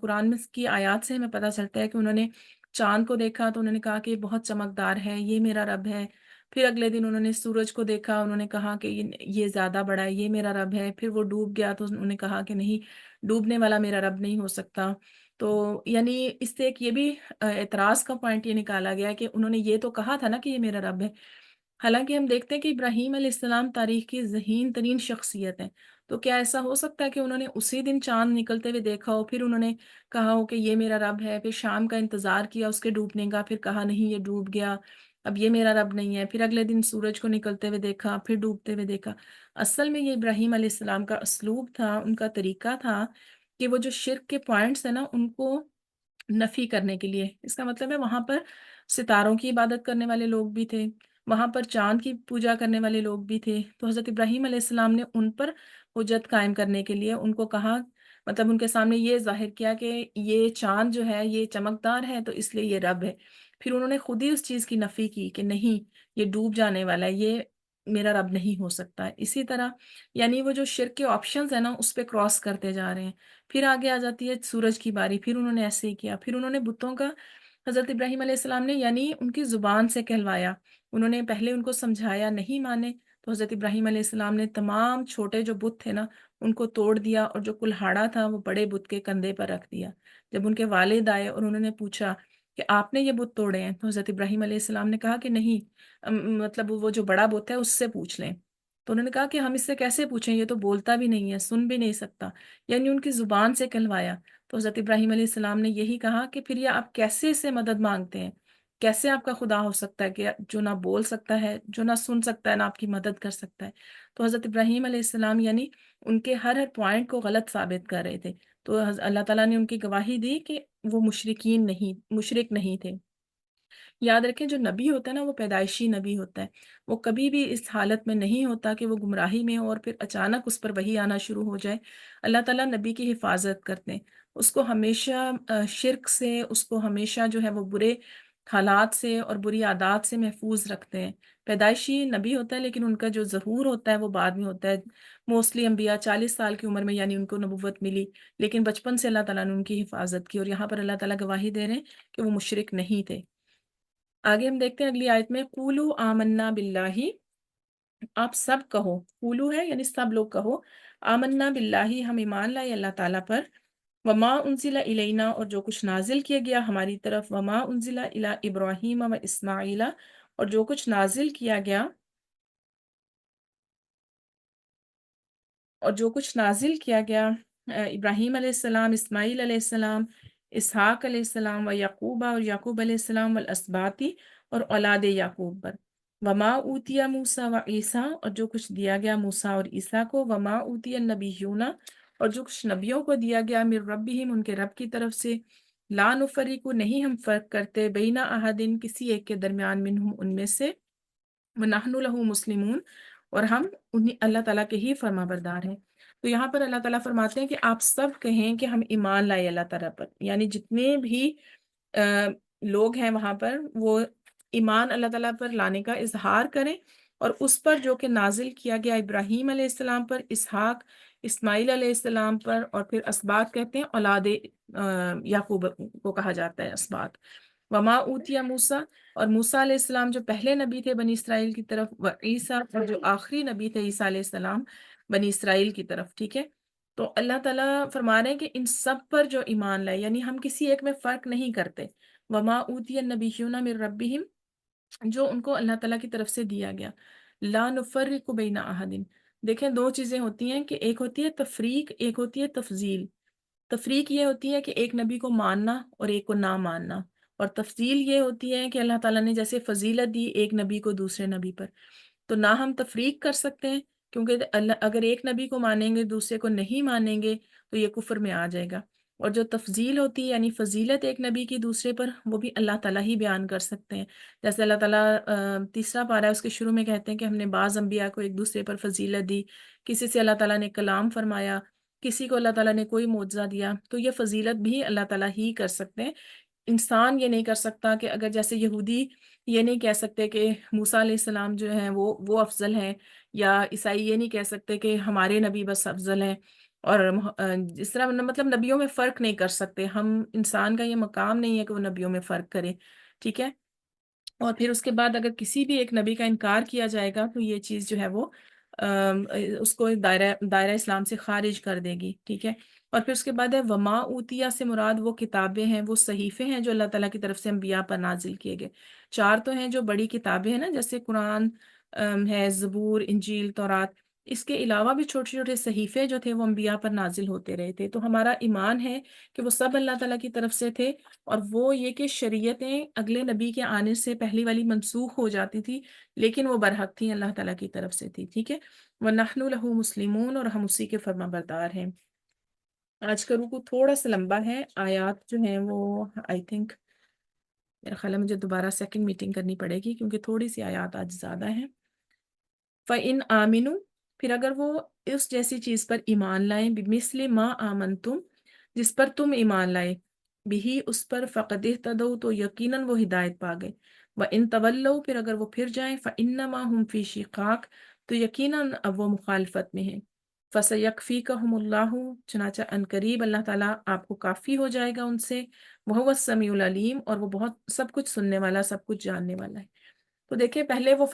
قرآن میں کی آیات سے ہمیں پتہ چلتا ہے کہ انہوں نے چاند کو دیکھا تو انہوں نے کہا کہ یہ بہت چمکدار ہے، یہ میرا رب ہے۔ پھر اگلے دن انہوں نے سورج کو دیکھا، انہوں نے کہا کہ یہ زیادہ بڑا ہے، یہ میرا رب ہے۔ پھر وہ ڈوب گیا تو انہوں نے کہا کہ نہیں، ڈوبنے والا میرا رب نہیں ہو سکتا۔ تو یعنی اس سے ایک یہ بھی اعتراض کا پوائنٹ یہ نکالا گیا کہ انہوں نے یہ تو کہا تھا نا کہ یہ میرا رب ہے۔ حالانکہ ہم دیکھتے ہیں کہ ابراہیم علیہ السلام تاریخ کی ذہین ترین شخصیت ہیں، تو کیا ایسا ہو سکتا ہے کہ انہوں نے اسی دن چاند نکلتے ہوئے دیکھا ہو، پھر انہوں نے کہا ہو کہ یہ میرا رب ہے، پھر شام کا انتظار کیا اس کے ڈوبنے کا، پھر کہا نہیں یہ ڈوب گیا، اب یہ میرا رب نہیں ہے، پھر اگلے دن سورج کو نکلتے ہوئے دیکھا، پھر ڈوبتے ہوئے دیکھا؟ اصل میں یہ ابراہیم علیہ السلام کا اسلوب تھا، ان کا طریقہ تھا کہ وہ جو شرک کے پوائنٹس ہیں نا ان کو نفی کرنے کے لیے۔ اس کا مطلب ہے وہاں پر ستاروں کی عبادت کرنے والے لوگ بھی تھے، وہاں پر چاند کی پوجا کرنے والے لوگ بھی تھے، تو حضرت ابراہیم علیہ السلام نے ان پر حجت قائم کرنے کے لیے ان کو کہا، مطلب ان کے سامنے یہ ظاہر کیا کہ یہ چاند جو ہے یہ چمکدار ہے تو اس لیے یہ رب ہے۔ پھر انہوں نے خود ہی اس چیز کی نفی کی کہ نہیں، یہ ڈوب جانے والا ہے، یہ میرا رب نہیں ہو سکتا ہے۔ اسی طرح یعنی وہ جو شرک کے آپشنز ہیں نا اس پہ کراس کرتے جا رہے ہیں۔ پھر آگے آ جاتی ہے سورج کی باری، پھر انہوں نے ایسے ہی کیا، پھر انہوں نے بتوں کا، حضرت ابراہیم علیہ السلام نے یعنی ان کی زبان سے کہلوایا، انہوں نے پہلے ان کو سمجھایا، نہیں مانے تو حضرت ابراہیم علیہ السلام نے تمام چھوٹے جو بت تھے نا ان کو توڑ دیا، اور جو کلہاڑا تھا وہ بڑے بت کے کندھے پر رکھ دیا۔ جب ان کے والد آئے اور انہوں نے پوچھا کہ آپ نے یہ بت توڑے ہیں، تو حضرت ابراہیم علیہ السلام نے کہا کہ نہیں، مطلب وہ جو بڑا بت ہے اس سے پوچھ لیں۔ تو انہوں نے کہا کہ ہم اس سے کیسے پوچھیں، یہ تو بولتا بھی نہیں ہے، سن بھی نہیں سکتا، یعنی ان کی زبان سے کہلوایا۔ تو حضرت ابراہیم علیہ السلام نے یہی کہا کہ پھر یہ آپ کیسے اس سے مدد مانگتے ہیں؟ کیسے آپ کا خدا ہو سکتا ہے کہ جو نہ بول سکتا ہے، جو نہ سن سکتا ہے، نہ آپ کی مدد کر سکتا ہے؟ تو حضرت ابراہیم علیہ السلام یعنی ان کے ہر ہر پوائنٹ کو غلط ثابت کر رہے تھے، تو اللہ تعالیٰ نے ان کی گواہی دی کہ وہ مشرک نہیں تھے۔ یاد رکھیں جو نبی ہوتا ہے نا وہ پیدائشی نبی ہوتا ہے، وہ کبھی بھی اس حالت میں نہیں ہوتا کہ وہ گمراہی میں ہو اور پھر اچانک اس پر وحی آنا شروع ہو جائے۔ اللہ تعالیٰ نبی کی حفاظت کرتے ہیں، اس کو ہمیشہ شرک سے، اس کو ہمیشہ جو ہے وہ برے حالات سے اور بری عادات سے محفوظ رکھتے ہیں۔ پیدائشی نبی ہوتا ہے لیکن ان کا جو ظہور ہوتا ہے وہ بعد میں ہوتا ہے۔ موسٹلی انبیاء 40 سال کی عمر میں یعنی ان کو نبوت ملی، لیکن بچپن سے اللہ تعالیٰ نے ان کی حفاظت کی، اور یہاں پر اللہ تعالیٰ گواہی دے رہے ہیں کہ وہ مشرک نہیں تھے۔ آگے ہم دیکھتے ہیں اگلی آیت میں، قولو آمنا باللہ، آپ سب کہو، قولو ہے یعنی سب لوگ کہو، آمنا باللہ، ہم ایمان لائے اللہ تعالیٰ پر، وما انزل الینا، اور جو کچھ نازل کیا گیا ہماری طرف، وما انزل الی ابراہیم و اسماعیل، اور جو کچھ نازل کیا گیا، ابراہیم علیہ السلام، اسماعیل علیہ السلام، اسحاق علیہ السلام، و یعقوب، اور یعقوب علیہ السلام، والاسباطی، اور اولاد یعقوب پر، وما اوتیا موسیٰ و عیسیٰ، اور جو کچھ دیا گیا موسیٰ اور عیسیٰ کو، وما اوتیا النبیون، اور جو کچھ نبیوں کو دیا گیا، من ربہم، ان کے رب کی طرف سے، لا نفرق، نہیں ہم فرق کرتے، بین احدن، کسی ایک کے درمیان، منہم، ان میں سے، وَنَحْنُ لَهُ مسلمون، اور ہم اللہ تعالیٰ کے ہی فرما بردار ہیں۔ تو یہاں پر اللہ تعالیٰ فرماتے ہیں کہ آپ سب کہیں کہ ہم ایمان لائے اللہ تعالیٰ پر، یعنی جتنے بھی لوگ ہیں وہاں پر وہ ایمان اللہ تعالیٰ پر لانے کا اظہار کریں، اور اس پر جو کہ نازل کیا گیا ابراہیم علیہ السلام پر، اسحاق، اسماعیل علیہ السلام پر، اور پھر اسباط کہتے ہیں، اولاد یعقوب کو کہا جاتا ہے اسباط، وما اوتیا موسیٰ، اور موسیٰ علیہ السلام جو پہلے نبی تھے بنی اسرائیل کی طرف، و عیسیٰ، اور جو آخری نبی تھے عیسیٰ علیہ السلام بنی اسرائیل کی طرف، ٹھیک ہے۔ تو اللہ تعالیٰ فرما رہے ہیں کہ ان سب پر جو ایمان لائے، یعنی ہم کسی ایک میں فرق نہیں کرتے، وما اوتی النبیون من ربہم، جو ان کو اللہ تعالیٰ کی طرف سے دیا گیا، لا نفرق بین احد، دیکھیں دو چیزیں ہوتی ہیں کہ ایک ہوتی ہے تفریق، ایک ہوتی ہے تفضیل۔ تفریق یہ ہوتی ہے کہ ایک نبی کو ماننا اور ایک کو نہ ماننا، اور تفضیل یہ ہوتی ہے کہ اللہ تعالیٰ نے جیسے فضیلت دی ایک نبی کو دوسرے نبی پر، تو نہ ہم تفریق کر سکتے ہیں، کیونکہ اگر ایک نبی کو مانیں گے دوسرے کو نہیں مانیں گے تو یہ کفر میں آ جائے گا۔ اور جو تفضیل ہوتی ہے یعنی فضیلت ایک نبی کی دوسرے پر، وہ بھی اللہ تعالیٰ ہی بیان کر سکتے ہیں۔ جیسے اللہ تعالیٰ تیسرا پارہ ہے اس کے شروع میں کہتے ہیں کہ ہم نے بعض انبیاء کو ایک دوسرے پر فضیلت دی، کسی سے اللہ تعالیٰ نے کلام فرمایا، کسی کو اللہ تعالیٰ نے کوئی معجزہ دیا، تو یہ فضیلت بھی اللہ تعالیٰ ہی کر سکتے ہیں۔ انسان یہ نہیں کر سکتا، کہ اگر جیسے یہودی یہ نہیں کہہ سکتے کہ موسیٰ علیہ السلام جو ہیں وہ افضل ہیں، یا عیسائی یہ نہیں کہہ سکتے کہ ہمارے نبی بس افضل ہیں، اور جس طرح مطلب نبیوں میں فرق نہیں کر سکتے ہم، انسان کا یہ مقام نہیں ہے کہ وہ نبیوں میں فرق کرے، ٹھیک ہے۔ اور پھر اس کے بعد اگر کسی بھی ایک نبی کا انکار کیا جائے گا تو یہ چیز جو ہے وہ آم، اس کو دائرہ اسلام سے خارج کر دے گی، ٹھیک ہے۔ اور پھر اس کے بعد ہے وما اوتیا سے مراد وہ کتابیں ہیں، وہ صحیفے ہیں جو اللہ تعالیٰ کی طرف سے انبیاء پر نازل کیے گئے۔ چار تو ہیں جو بڑی کتابیں ہیں نا، جیسے قرآن ہے، زبور، انجیل، تورات، اس کے علاوہ بھی چھوٹے چھوٹے صحیفے جو تھے وہ انبیاء پر نازل ہوتے رہے تھے، تو ہمارا ایمان ہے کہ وہ سب اللہ تعالیٰ کی طرف سے تھے، اور وہ یہ کہ شریعتیں اگلے نبی کے آنے سے پہلی والی منسوخ ہو جاتی تھی، لیکن وہ برحق تھیں، اللہ تعالیٰ کی طرف سے تھی، ٹھیک ہے۔ وَنَحْنُ لَهُ مُسْلِمُونَ، اور ہم اسی کے فرما بردار ہیں۔ آج کا رکوع تھوڑا سا لمبا ہے، آیات جو ہیں وہ آئی تھنک میرا خیال ہے مجھے دوبارہ سیکنڈ میٹنگ کرنی پڑے گی، کیونکہ تھوڑی سی آیات آج زیادہ ہیں۔ فَإِنْ آمِنُوا، پھر اگر وہ اس جیسی چیز پر ایمان لائیں، بِمِثْلِ مَا آمَنْتُمْ، جس پر تم ایمان لائے، بھی اس پر فقد اہتدوا، تو یقیناً وہ ہدایت پا گئے۔ وَإِن تولوا، پھر اگر وہ پھر جائیں، فَإِنَّمَا هُمْ فِي شِقَاقٍ، تو یقیناً اب وہ مخالفت میں ہیں۔ فَسَيَكْفِيكَهُمُ اللَّهُ، چنانچہ عنقریب اللہ تعالیٰ آپ کو کافی ہو جائے گا ان سے، وَهُوَ السَّمِيعُ الْعَلِيمُ، اور وہ بہت سب کچھ سننے والا، سب کچھ جاننے والا ہے۔ تو دیکھیں پہلے وہ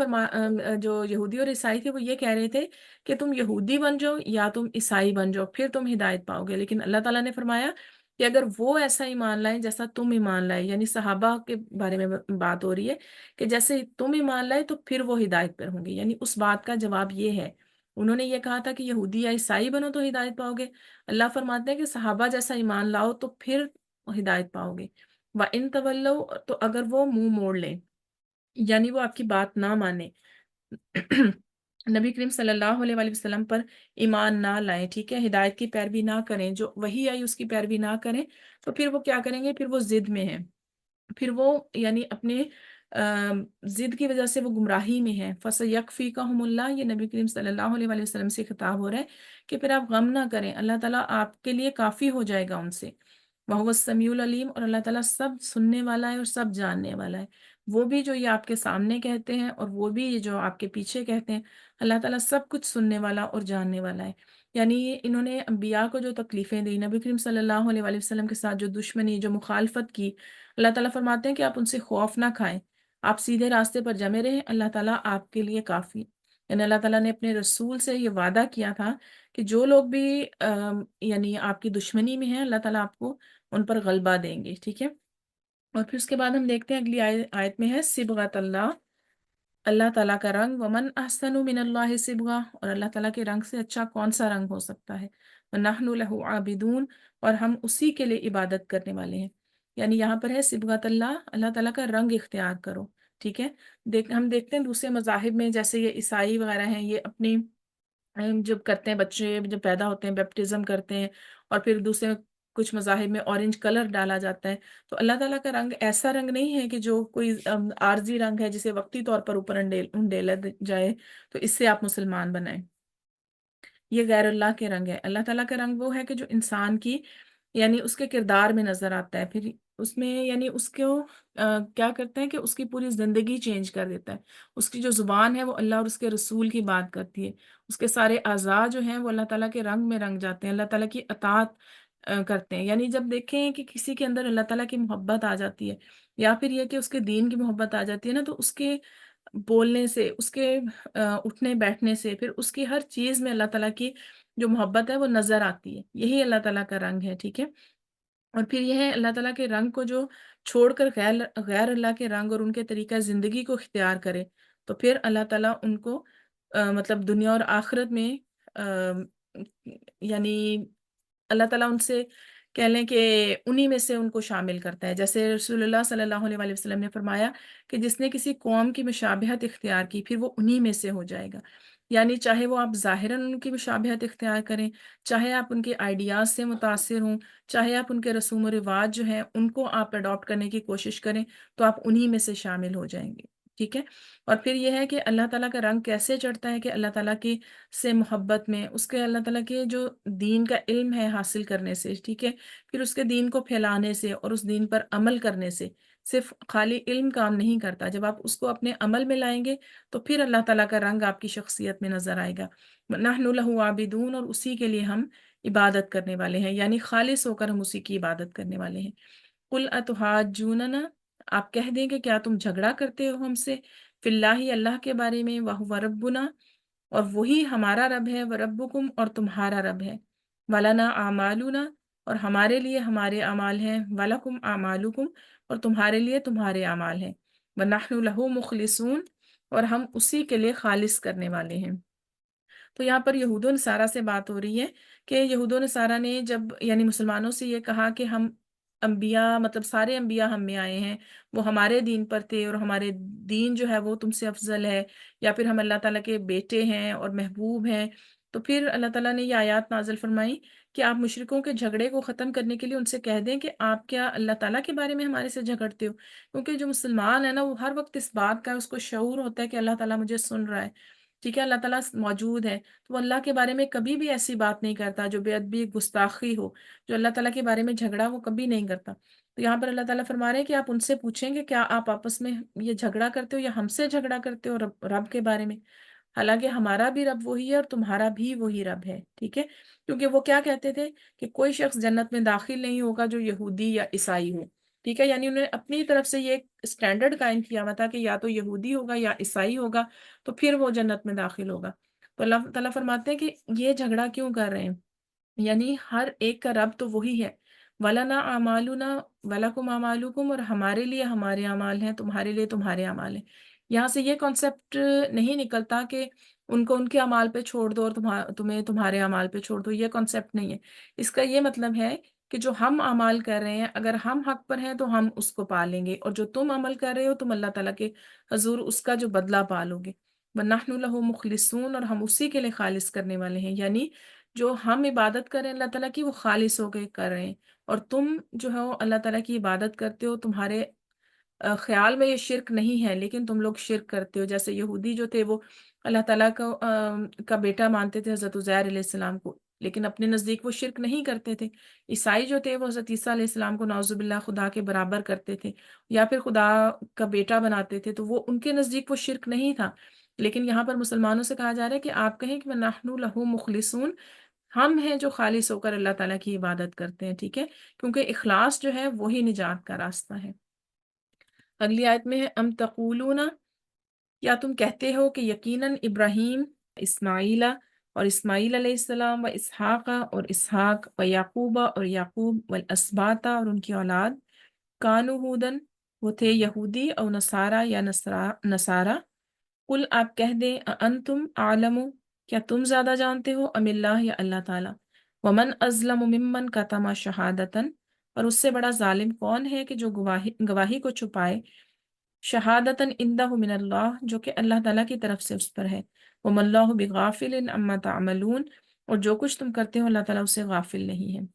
جو یہودی اور عیسائی تھے وہ یہ کہہ رہے تھے کہ تم یہودی بن جاؤ یا تم عیسائی بن جاؤ، پھر تم ہدایت پاؤ گے، لیکن اللہ تعالیٰ نے فرمایا کہ اگر وہ ایسا ایمان لائیں جیسا تم ایمان لائے، یعنی صحابہ کے بارے میں بات ہو رہی ہے کہ جیسے تم ایمان لائے تو پھر وہ ہدایت پر ہوں گے، یعنی اس بات کا جواب یہ ہے۔ انہوں نے یہ کہا تھا کہ یہودی یا عیسائی بنو تو ہدایت پاؤ گے، اللہ فرماتے ہیں کہ صحابہ جیسا ایمان لاؤ تو پھر ہدایت پاؤ گے۔ وَإِن تَوَلَّوْا، تو اگر وہ منہ موڑ لیں، یعنی وہ آپ کی بات نہ مانے، نبی کریم صلی اللہ علیہ وآلہ وسلم پر ایمان نہ لائیں، ٹھیک ہے، ہدایت کی پیروی نہ کریں، جو وہی آئی اس کی پیروی نہ کریں، تو پھر وہ کیا کریں گے، پھر وہ ضد میں ہیں، پھر وہ یعنی اپنے ضد کی وجہ سے وہ گمراہی میں ہیں۔ فَسَيَكْفِيكَهُمُ اللَّهُ، یہ نبی کریم صلی اللہ علیہ وآلہ وسلم سے خطاب ہو رہا ہے کہ پھر آپ غم نہ کریں، اللہ تعالیٰ آپ کے لیے کافی ہو جائے گا ان سے۔ وَهُوَ السَّمِيعُ الْعَلِيمُ، اور اللہ تعالیٰ سب سننے والا ہے اور سب جاننے والا ہے، وہ بھی جو یہ آپ کے سامنے کہتے ہیں اور وہ بھی یہ جو آپ کے پیچھے کہتے ہیں، اللہ تعالیٰ سب کچھ سننے والا اور جاننے والا ہے۔ یعنی انہوں نے انبیاء کو جو تکلیفیں دی، نبی کریم صلی اللہ علیہ وآلہ وسلم کے ساتھ جو دشمنی، جو مخالفت کی، اللہ تعالیٰ فرماتے ہیں کہ آپ ان سے خوف نہ کھائیں، آپ سیدھے راستے پر جمے رہیں، اللہ تعالیٰ آپ کے لیے کافی۔ یعنی اللہ تعالیٰ نے اپنے رسول سے یہ وعدہ کیا تھا کہ جو لوگ بھی یعنی آپ کی دشمنی میں ہیں، اللہ تعالیٰ آپ کو ان پر غلبہ دیں گے، ٹھیک ہے۔ اور پھر اس کے بعد ہم دیکھتے ہیں اگلی آیت میں ہے صبغۃ اللہ، اللہ تعالیٰ کا رنگ، ومن احسن من اللہ صبغہ، اور اللہ تعالیٰ کے رنگ سے اچھا کون سا رنگ ہو سکتا ہے، ونحن له عابدون، اور ہم اسی کے لیے عبادت کرنے والے ہیں۔ یعنی یہاں پر ہے صبغۃ اللہ، اللہ تعالیٰ کا رنگ اختیار کرو، ٹھیک ہے۔ ہم دیکھتے ہیں دوسرے مذاہب میں، جیسے یہ عیسائی وغیرہ ہیں، یہ اپنی جب کرتے ہیں بچے جب پیدا ہوتے ہیں بیپٹزم کرتے ہیں، اور پھر دوسرے کچھ مذاہب میں اورنج کلر ڈالا جاتا ہے، تو اللہ تعالیٰ کا رنگ ایسا رنگ نہیں ہے کہ جو کوئی عارضی رنگ ہے جسے وقتی طور پر اوپر انڈیلا جائے تو اس سے آپ مسلمان بنائیں، یہ غیر اللہ کے رنگ ہے۔ اللہ تعالیٰ کا رنگ وہ ہے کہ جو انسان کی یعنی اس کے کردار میں نظر آتا ہے، پھر اس میں یعنی اس کو کیا کرتے ہیں کہ اس کی پوری زندگی چینج کر دیتا ہے، اس کی جو زبان ہے وہ اللہ اور اس کے رسول کی بات کرتی ہے، اس کے سارے اعضاء جو ہیں وہ اللہ تعالیٰ کے رنگ میں رنگ جاتے ہیں، اللہ تعالیٰ کی اطاعت کرتے ہیں۔ یعنی جب دیکھیں کہ کسی کے اندر اللہ تعالیٰ کی محبت آ جاتی ہے، یا پھر یہ کہ اس کے دین کی محبت آ جاتی ہے نا، تو اس کے بولنے سے، اس کے اٹھنے بیٹھنے سے، پھر اس کی ہر چیز میں اللہ تعالیٰ کی جو محبت ہے وہ نظر آتی ہے، یہی اللہ تعالیٰ کا رنگ ہے، ٹھیک ہے۔ اور پھر یہ ہے اللہ تعالیٰ کے رنگ کو جو چھوڑ کر غیر اللہ کے رنگ اور ان کے طریقہ زندگی کو اختیار کرے، تو پھر اللہ تعالیٰ ان کو مطلب دنیا اور آخرت میں یعنی اللہ تعالیٰ ان سے کہہ لیں کہ انہی میں سے ان کو شامل کرتا ہے۔ جیسے رسول اللہ صلی اللہ علیہ وآلہ وسلم نے فرمایا کہ جس نے کسی قوم کی مشابہت اختیار کی پھر وہ انہی میں سے ہو جائے گا، یعنی چاہے وہ آپ ظاہراً ان کی مشابہت اختیار کریں، چاہے آپ ان کے آئیڈیاز سے متاثر ہوں، چاہے آپ ان کے رسوم و رواج جو ہیں ان کو آپ اڈاپٹ کرنے کی کوشش کریں، تو آپ انہی میں سے شامل ہو جائیں گے، ٹھیک ہے۔ اور پھر یہ ہے کہ اللہ تعالیٰ کا رنگ کیسے چڑھتا ہے کہ اللہ تعالیٰ کی سے محبت میں، اس کے اللہ تعالیٰ کے جو دین کا علم ہے حاصل کرنے سے، ٹھیک ہے، پھر اس کے دین کو پھیلانے سے اور اس دین پر عمل کرنے سے۔ صرف خالی علم کام نہیں کرتا، جب آپ اس کو اپنے عمل میں لائیں گے تو پھر اللہ تعالیٰ کا رنگ آپ کی شخصیت میں نظر آئے گا۔ نحن لہ عابدون، اور اسی کے لیے ہم عبادت کرنے والے ہیں، یعنی خالص ہو کر ہم اسی کی عبادت کرنے والے ہیں۔ قل اتحاجوننا، آپ کہہ دیں کہ کیا تم جھگڑا کرتے ہو ہم سے، فی اللہ، اللہ کے بارے میں، وہو ربنا، اور وہی ہمارا رب ہے، وربکم، اور تمہارا رب ہے، ولنا اعمالنا، اور ہمارے لیے ہمارے اعمال ہیں، ولکم اعمالکم، اور تمہارے لیے تمہارے اعمال ہیں، ونحن لہ مخلصون، اور ہم اسی کے لیے خالص کرنے والے ہیں۔ تو یہاں پر یہود و نصارہ سے بات ہو رہی ہے کہ یہود و نصارہ نے جب یعنی مسلمانوں سے یہ کہا کہ ہم انبیاء، مطلب سارے انبیاء ہم میں آئے ہیں، وہ ہمارے دین پر تھے اور ہمارے دین جو ہے وہ تم سے افضل ہے، یا پھر ہم اللہ تعالیٰ کے بیٹے ہیں اور محبوب ہیں، تو پھر اللہ تعالیٰ نے یہ آیات نازل فرمائی کہ آپ مشرکوں کے جھگڑے کو ختم کرنے کے لیے ان سے کہہ دیں کہ آپ کیا اللہ تعالیٰ کے بارے میں ہمارے سے جھگڑتے ہو، کیونکہ جو مسلمان ہے نا وہ ہر وقت اس بات کا اس کو شعور ہوتا ہے کہ اللہ تعالیٰ مجھے سن رہا ہے، ٹھیک ہے، اللہ تعالیٰ موجود ہے، تو وہ اللہ کے بارے میں کبھی بھی ایسی بات نہیں کرتا جو بے ادبی گستاخی ہو، جو اللہ تعالیٰ کے بارے میں جھگڑا وہ کبھی نہیں کرتا۔ تو یہاں پر اللہ تعالیٰ فرما رہے ہیں کہ آپ ان سے پوچھیں گے کیا آپ آپس میں یہ جھگڑا کرتے ہو یا ہم سے جھگڑا کرتے ہو رب کے بارے میں، حالانکہ ہمارا بھی رب وہی ہے اور تمہارا بھی وہی رب ہے، ٹھیک ہے۔ کیونکہ وہ کیا کہتے تھے کہ کوئی شخص جنت میں داخل نہیں ہوگا جو یہودی یا عیسائی ہو، ٹھیک ہے، یعنی انہوں نے اپنی طرف سے یہ ایک اسٹینڈرڈ قائم کیا ہوا تھا کہ یا تو یہودی ہوگا یا عیسائی ہوگا تو پھر وہ جنت میں داخل ہوگا۔ تو اللہ تعالیٰ فرماتے ہیں کہ یہ جھگڑا کیوں کر رہے ہیں، یعنی ہر ایک کا رب تو وہی ہے، وَلَنَا أَعْمَالُنَا وَلَكُمْ أَعْمَالُكُمْ، اور ہمارے لیے ہمارے اعمال ہیں، تمہارے لیے تمہارے اعمال ہیں۔ یہاں سے یہ کانسیپٹ نہیں نکلتا کہ ان کو ان کے اعمال پہ چھوڑ دو اور تمہیں تمہارے اعمال پہ چھوڑ دو، یہ کانسیپٹ نہیں ہے۔ اس کا یہ مطلب ہے کہ جو ہم اعمال کر رہے ہیں اگر ہم حق پر ہیں تو ہم اس کو پالیں گے، اور جو تم عمل کر رہے ہو تم اللہ تعالیٰ کے حضور اس کا جو بدلہ پالو گے۔ وَنَحْنُ لَهُ مُخْلِصُونَ، اور ہم اسی کے لیے خالص کرنے والے ہیں، یعنی جو ہم عبادت کریں اللہ تعالیٰ کی وہ خالص ہو کے کر رہے ہیں، اور تم جو ہو اللہ تعالیٰ کی عبادت کرتے ہو، تمہارے خیال میں یہ شرک نہیں ہے لیکن تم لوگ شرک کرتے ہو، جیسے یہودی جو تھے وہ اللہ تعالیٰ کا بیٹا مانتے تھے حضرت عزیر علیہ السلام کو، لیکن اپنے نزدیک وہ شرک نہیں کرتے تھے۔ عیسائی جو تھے وہ حضرت عیسیٰ علیہ السلام کو نعوذ باللہ خدا کے برابر کرتے تھے یا پھر خدا کا بیٹا بناتے تھے، تو وہ ان کے نزدیک وہ شرک نہیں تھا۔ لیکن یہاں پر مسلمانوں سے کہا جا رہا ہے کہ آپ کہیں کہ نحن لہ مخلصون، ہم ہیں جو خالص ہو کر اللہ تعالیٰ کی عبادت کرتے ہیں، ٹھیک ہے، کیونکہ اخلاص جو ہے وہی نجات کا راستہ ہے۔ اگلی آیت میں ہے ام تقولون، یا تم کہتے ہو کہ یقیناً ابراہیم، اسماعیل اور اسماعیل علیہ السلام، و اسحاق اور اسحاق، و یعقوب اور یعقوب، والاسباط اور ان کی اولاد، کانو ہودن، وہ تھے یہودی، او نصارہ یا نصارہ، قل آپ کہہ دیں انتم عالم، کیا تم زیادہ جانتے ہو، ام اللہ، یا اللہ تعالیٰ، ومن ازلم ممن کتم شہادتن، اور اس سے بڑا ظالم کون ہے کہ جو گواہی کو چھپائے، شہادتن عندہ من اللہ، جو کہ اللہ تعالیٰ کی طرف سے اس پر ہے، وما اللہ بغافل عما تعملون، اور جو کچھ تم کرتے ہو اللہ تعالیٰ اس سے غافل نہیں ہے۔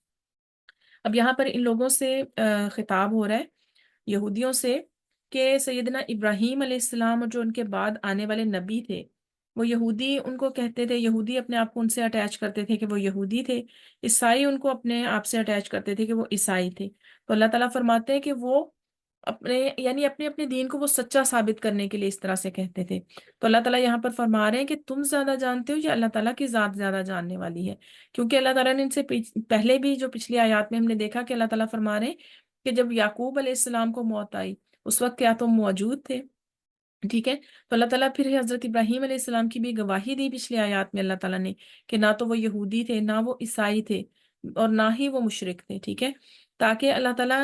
اب یہاں پر ان لوگوں سے خطاب ہو رہا ہے، یہودیوں سے، کہ سیدنا ابراہیم علیہ السلام اور جو ان کے بعد آنے والے نبی تھے وہ یہودی ان کو کہتے تھے، یہودی اپنے آپ کو ان سے اٹیچ کرتے تھے کہ وہ یہودی تھے، عیسائی ان کو اپنے آپ سے اٹیچ کرتے تھے کہ وہ عیسائی تھے۔ تو اللہ تعالیٰ فرماتے ہیں کہ وہ اپنے یعنی اپنے اپنے دین کو وہ سچا ثابت کرنے کے لیے اس طرح سے کہتے تھے۔ تو اللہ تعالیٰ یہاں پر فرما رہے ہیں کہ تم زیادہ جانتے ہو یا اللہ تعالیٰ کی ذات زیادہ جاننے والی ہے، کیونکہ اللہ تعالیٰ نے ان سے پہلے بھی جو پچھلی آیات میں ہم نے دیکھا کہ اللہ تعالیٰ فرما رہے ہیں کہ جب یعقوب علیہ السلام کو موت آئی اس وقت کیا تم موجود تھے، ٹھیک ہے۔ تو اللہ تعالیٰ پھر حضرت ابراہیم علیہ السلام کی بھی گواہی دی پچھلی آیات میں اللہ تعالیٰ نے کہ نہ تو وہ یہودی تھے، نہ وہ عیسائی تھے، اور نہ ہی وہ مشرک تھے، ٹھیک ہے، تاکہ اللہ تعالیٰ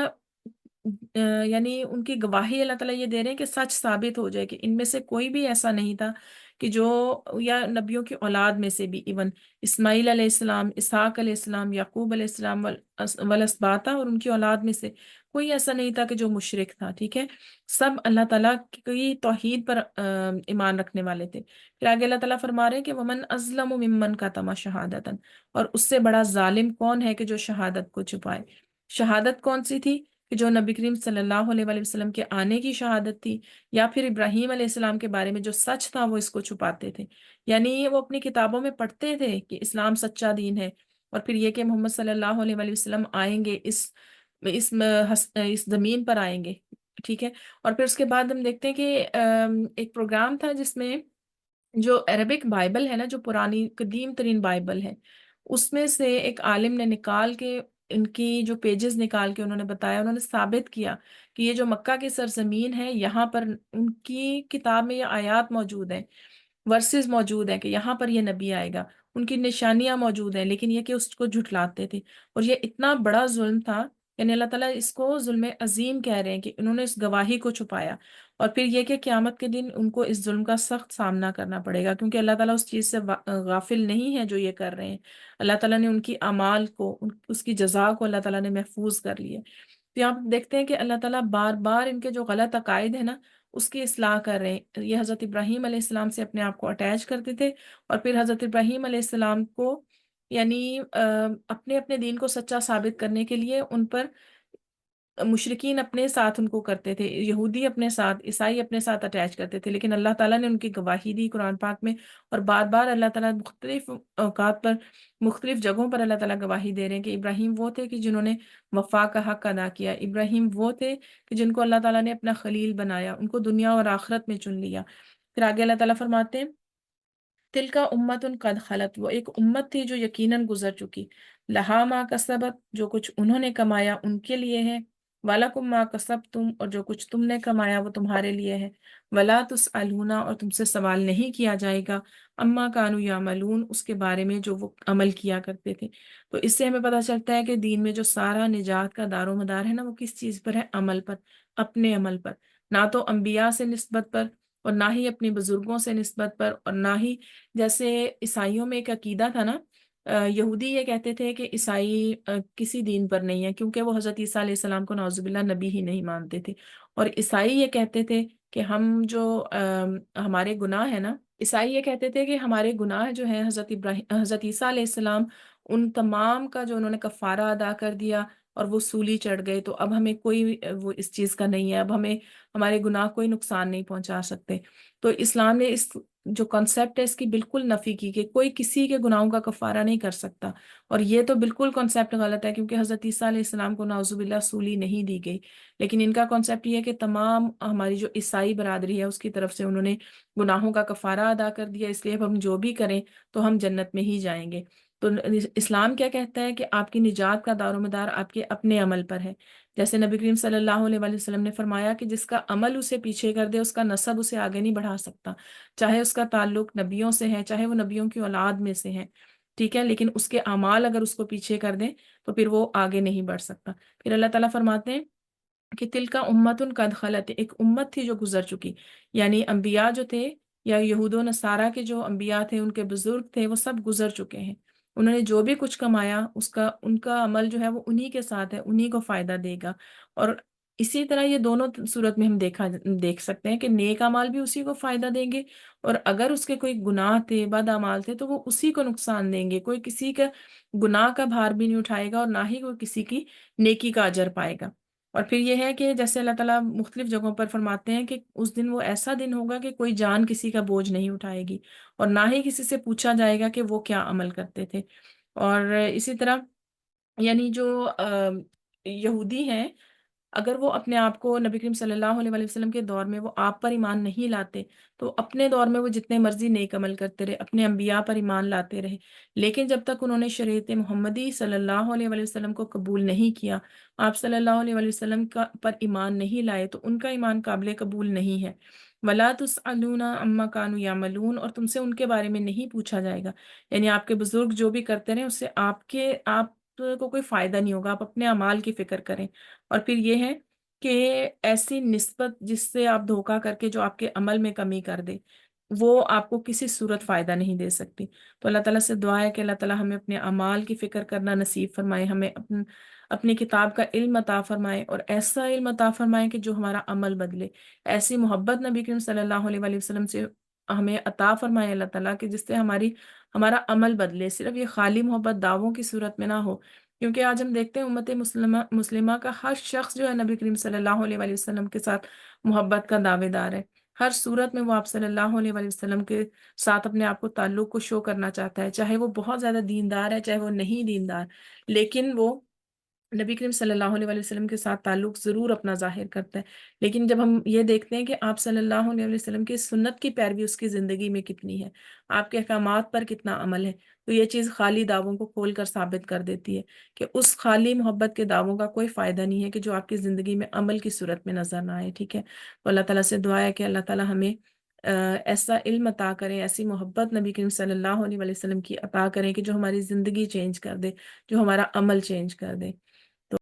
یعنی ان کی گواہی اللہ تعالیٰ یہ دے رہے ہیں کہ سچ ثابت ہو جائے کہ ان میں سے کوئی بھی ایسا نہیں تھا کہ جو یا نبیوں کی اولاد میں سے بھی ایون اسماعیل علیہ السلام، اسحاق علیہ السلام، یعقوب علیہ السلام والاسباطہ، اور ان کی اولاد میں سے کوئی ایسا نہیں تھا کہ جو مشرک تھا، ٹھیک ہے، سب اللہ تعالیٰ کی توحید پر ایمان رکھنے والے تھے۔ پھر آگے اللہ تعالیٰ فرما رہے ہیں کہ ومن ازلم ممن کتم شہادتن، اور اس سے بڑا ظالم کون ہے کہ جو شہادت کو چھپائے۔ شہادت کون سی تھی؟ کہ جو نبی کریم صلی اللہ علیہ وآلہ وسلم کے آنے کی شہادت تھی، یا پھر ابراہیم علیہ السلام کے بارے میں جو سچ تھا وہ اس کو چھپاتے تھے۔ یعنی وہ اپنی کتابوں میں پڑھتے تھے کہ اسلام سچا دین ہے، اور پھر یہ کہ محمد صلی اللہ علیہ وآلہ وسلم آئیں گے، اس زمین پر آئیں گے، ٹھیک ہے۔ اور پھر اس کے بعد ہم دیکھتے ہیں کہ ایک پروگرام تھا جس میں جو عربک بائبل ہے نا، جو پرانی قدیم ترین بائبل ہے، اس میں سے ایک عالم نے نکال کے ان کی جو پیجز نکال کے انہوں نے بتایا، انہوں نے ثابت کیا کہ یہ جو مکہ کی سرزمین ہے، یہاں پر ان کی کتاب میں یہ آیات موجود ہیں، ورسز موجود ہیں کہ یہاں پر یہ نبی آئے گا، ان کی نشانیاں موجود ہیں، لیکن یہ کہ اس کو جھٹلاتے تھے۔ اور یہ اتنا بڑا ظلم تھا، یعنی اللہ تعالیٰ اس کو ظلم عظیم کہہ رہے ہیں کہ انہوں نے اس گواہی کو چھپایا، اور پھر یہ کہ قیامت کے دن ان کو اس ظلم کا سخت سامنا کرنا پڑے گا، کیونکہ اللہ تعالیٰ اس چیز سے غافل نہیں ہے جو یہ کر رہے ہیں۔ اللہ تعالیٰ نے ان کی اعمال کو، اس کی جزا کو اللہ تعالیٰ نے محفوظ کر لیا۔ تو یہاں پہ دیکھتے ہیں کہ اللہ تعالیٰ بار بار ان کے جو غلط عقائد ہیں نا، اس کی اصلاح کر رہے ہیں۔ یہ حضرت ابراہیم علیہ السلام سے اپنے آپ کو اٹیچ کرتے تھے، اور پھر حضرت ابراہیم علیہ السلام کو یعنی اپنے اپنے دین کو سچا ثابت کرنے کے لیے ان پر مشرکین اپنے ساتھ ان کو کرتے تھے، یہودی اپنے ساتھ، عیسائی اپنے ساتھ اٹیچ کرتے تھے، لیکن اللہ تعالیٰ نے ان کی گواہی دی قرآن پاک میں، اور بار بار اللہ تعالیٰ مختلف اوقات پر، مختلف جگہوں پر اللہ تعالیٰ گواہی دے رہے ہیں کہ ابراہیم وہ تھے کہ جنہوں نے وفا کا حق ادا کیا، ابراہیم وہ تھے کہ جن کو اللہ تعالیٰ نے اپنا خلیل بنایا، ان کو دنیا اور آخرت میں چن لیا۔ پھر آگے اللہ تعالیٰ فرماتے ہیں تل کا امت قد خلت، وہ ایک امت تھی جو یقیناً گزر چکی، لہا ما کسبت، جو کچھ انہوں نے کمایا ان کے لیے ہے، وَلَكُمْ مَا كَسَبْتُمْ، اور جو کچھ تم نے کمایا وہ تمہارے لیے ہے، وَلَا تُسْأَلُونَ، اور تم سے سوال نہیں کیا جائے گا، اما كانوا يعملون، اس کے بارے میں جو وہ عمل کیا کرتے تھے۔ تو اس سے ہمیں پتہ چلتا ہے کہ دین میں جو سارا نجات کا دار و مدار ہے نا، وہ کس چیز پر ہے؟ عمل پر، اپنے عمل پر، نہ تو انبیاء سے نسبت پر، اور نہ ہی اپنی بزرگوں سے نسبت پر، اور نہ ہی جیسے عیسائیوں میں ایک عقیدہ تھا نا، یہودی یہ کہتے تھے کہ عیسائی کسی دین پر نہیں ہے، کیونکہ وہ حضرت عیسیٰ علیہ السلام کو نعوذ باللہ نبی ہی نہیں مانتے تھے، اور عیسائی یہ کہتے تھے کہ ہم جو ہمارے گناہ ہے نا، عیسائی یہ کہتے تھے کہ ہمارے گناہ جو ہیں، حضرت عیسیٰ علیہ السلام ان تمام کا جو انہوں نے کفارہ ادا کر دیا اور وہ سولی چڑھ گئے، تو اب ہمیں کوئی وہ اس چیز کا نہیں ہے، اب ہمیں ہمارے گناہ کوئی نقصان نہیں پہنچا سکتے۔ تو اسلام نے اس جو کانسیپٹ ہے اس کی بالکل نفی کی کہ کوئی کسی کے گناہوں کا کفارہ نہیں کر سکتا، اور یہ تو بالکل کانسیپٹ غلط ہے، کیونکہ حضرت عیسیٰ علیہ السلام کو نعوذ باللہ سولی نہیں دی گئی، لیکن ان کا کانسیپٹ یہ ہے کہ تمام ہماری جو عیسائی برادری ہے اس کی طرف سے انہوں نے گناہوں کا کفارہ ادا کر دیا، اس لیے اب ہم جو بھی کریں تو ہم جنت میں ہی جائیں گے۔ تو اسلام کیا کہتا ہے کہ آپ کی نجات کا دار و مدار آپ کے اپنے عمل پر ہے، جیسے نبی کریم صلی اللہ علیہ وآلہ وسلم نے فرمایا کہ جس کا عمل اسے پیچھے کر دے، اس کا نسب اسے آگے نہیں بڑھا سکتا، چاہے اس کا تعلق نبیوں سے ہے، چاہے وہ نبیوں کی اولاد میں سے ہے، ٹھیک ہے، لیکن اس کے اعمال اگر اس کو پیچھے کر دیں تو پھر وہ آگے نہیں بڑھ سکتا۔ پھر اللہ تعالیٰ فرماتے ہیں کہ تل کا امت قد خلت، ایک امت تھی جو گزر چکی، یعنی انبیاء جو تھے یا یہود و نصارہ کے جو انبیاء تھے، ان کے بزرگ تھے، وہ سب گزر چکے ہیں، انہوں نے جو بھی کچھ کمایا ان کا عمل جو ہے وہ انہی کے ساتھ ہے، انہی کو فائدہ دے گا۔ اور اسی طرح یہ دونوں صورت میں ہم دیکھ سکتے ہیں کہ نیک اعمال بھی اسی کو فائدہ دیں گے، اور اگر اس کے کوئی گناہ تھے، بد اعمال تھے، تو وہ اسی کو نقصان دیں گے، کوئی کسی کا گناہ کا بھار بھی نہیں اٹھائے گا، اور نہ ہی کوئی کسی کی نیکی کا اجر پائے گا۔ اور پھر یہ ہے کہ جیسے اللہ تعالیٰ مختلف جگہوں پر فرماتے ہیں کہ اس دن وہ ایسا دن ہوگا کہ کوئی جان کسی کا بوجھ نہیں اٹھائے گی، اور نہ ہی کسی سے پوچھا جائے گا کہ وہ کیا عمل کرتے تھے۔ اور اسی طرح یعنی جو یہودی ہیں، اگر وہ اپنے آپ کو نبی کریم صلی اللہ علیہ وآلہ وسلم کے دور میں وہ آپ پر ایمان نہیں لاتے، تو اپنے دور میں وہ جتنے مرضی نیک عمل کرتے رہے، اپنے انبیاء پر ایمان لاتے رہے، لیکن جب تک انہوں نے شریعت محمدی صلی اللہ علیہ وآلہ وسلم کو قبول نہیں کیا، آپ صلی اللہ علیہ وآلہ وسلم پر ایمان نہیں لائے، تو ان کا ایمان قابل قبول نہیں ہے۔ وَلَا تُسْأَلُونَ عَمَّا كَانُوا يَعْمَلُونَ، اور تم سے ان کے بارے میں نہیں پوچھا جائے گا، یعنی آپ کے بزرگ جو بھی کرتے رہے اس سے آپ کو کوئی فائدہ نہیں ہوگا، آپ اپنے اعمال کی فکر کریں۔ اور پھر یہ ہے کہ ایسی نسبت جس سے آپ دھوکہ کر کے جو آپ کے عمل میں کمی کر دے، وہ آپ کو کسی صورت فائدہ نہیں دے سکتی۔ تو اللہ تعالیٰ سے دعا ہے کہ اللہ تعالیٰ ہمیں اپنے اعمال کی فکر کرنا نصیب فرمائے، ہمیں اپنی کتاب کا علم عطا فرمائے، اور ایسا علم عطا فرمائے کہ جو ہمارا عمل بدلے، ایسی محبت نبی کریم صلی اللہ علیہ وآلہ وسلم سے ہمیں عطا فرمائے اللہ تعالیٰ، کہ جس سے ہمارا عمل بدلے، صرف یہ خالی محبت دعووں کی صورت میں نہ ہو۔ کیونکہ آج ہم دیکھتے ہیں امت مسلمہ کا ہر شخص جو ہے نبی کریم صلی اللہ علیہ وآلہ وسلم کے ساتھ محبت کا دعوے دار ہے، ہر صورت میں وہ آپ صلی اللہ علیہ وآلہ وسلم کے ساتھ اپنے آپ کو تعلق کو شو کرنا چاہتا ہے، چاہے وہ بہت زیادہ دیندار ہے چاہے وہ نہیں دیندار، لیکن وہ نبی کریم صلی اللہ علیہ وآلہ وسلم کے ساتھ تعلق ضرور اپنا ظاہر کرتا ہے۔ لیکن جب ہم یہ دیکھتے ہیں کہ آپ صلی اللہ علیہ وسلم کی سنت کی پیروی اس کی زندگی میں کتنی ہے، آپ کے احکامات پر کتنا عمل ہے، تو یہ چیز خالی دعووں کو کھول کر ثابت کر دیتی ہے کہ اس خالی محبت کے دعووں کا کوئی فائدہ نہیں ہے کہ جو آپ کی زندگی میں عمل کی صورت میں نظر نہ آئے، ٹھیک ہے۔ تو اللہ تعالیٰ سے دعا ہے کہ اللہ تعالیٰ ہمیں ایسا علم عطا کریں، ایسی محبت نبی کریم صلی اللہ علیہ وسلم کی عطا کریں کہ جو ہماری زندگی چینج کر دے، جو ہمارا عمل چینج کر دے۔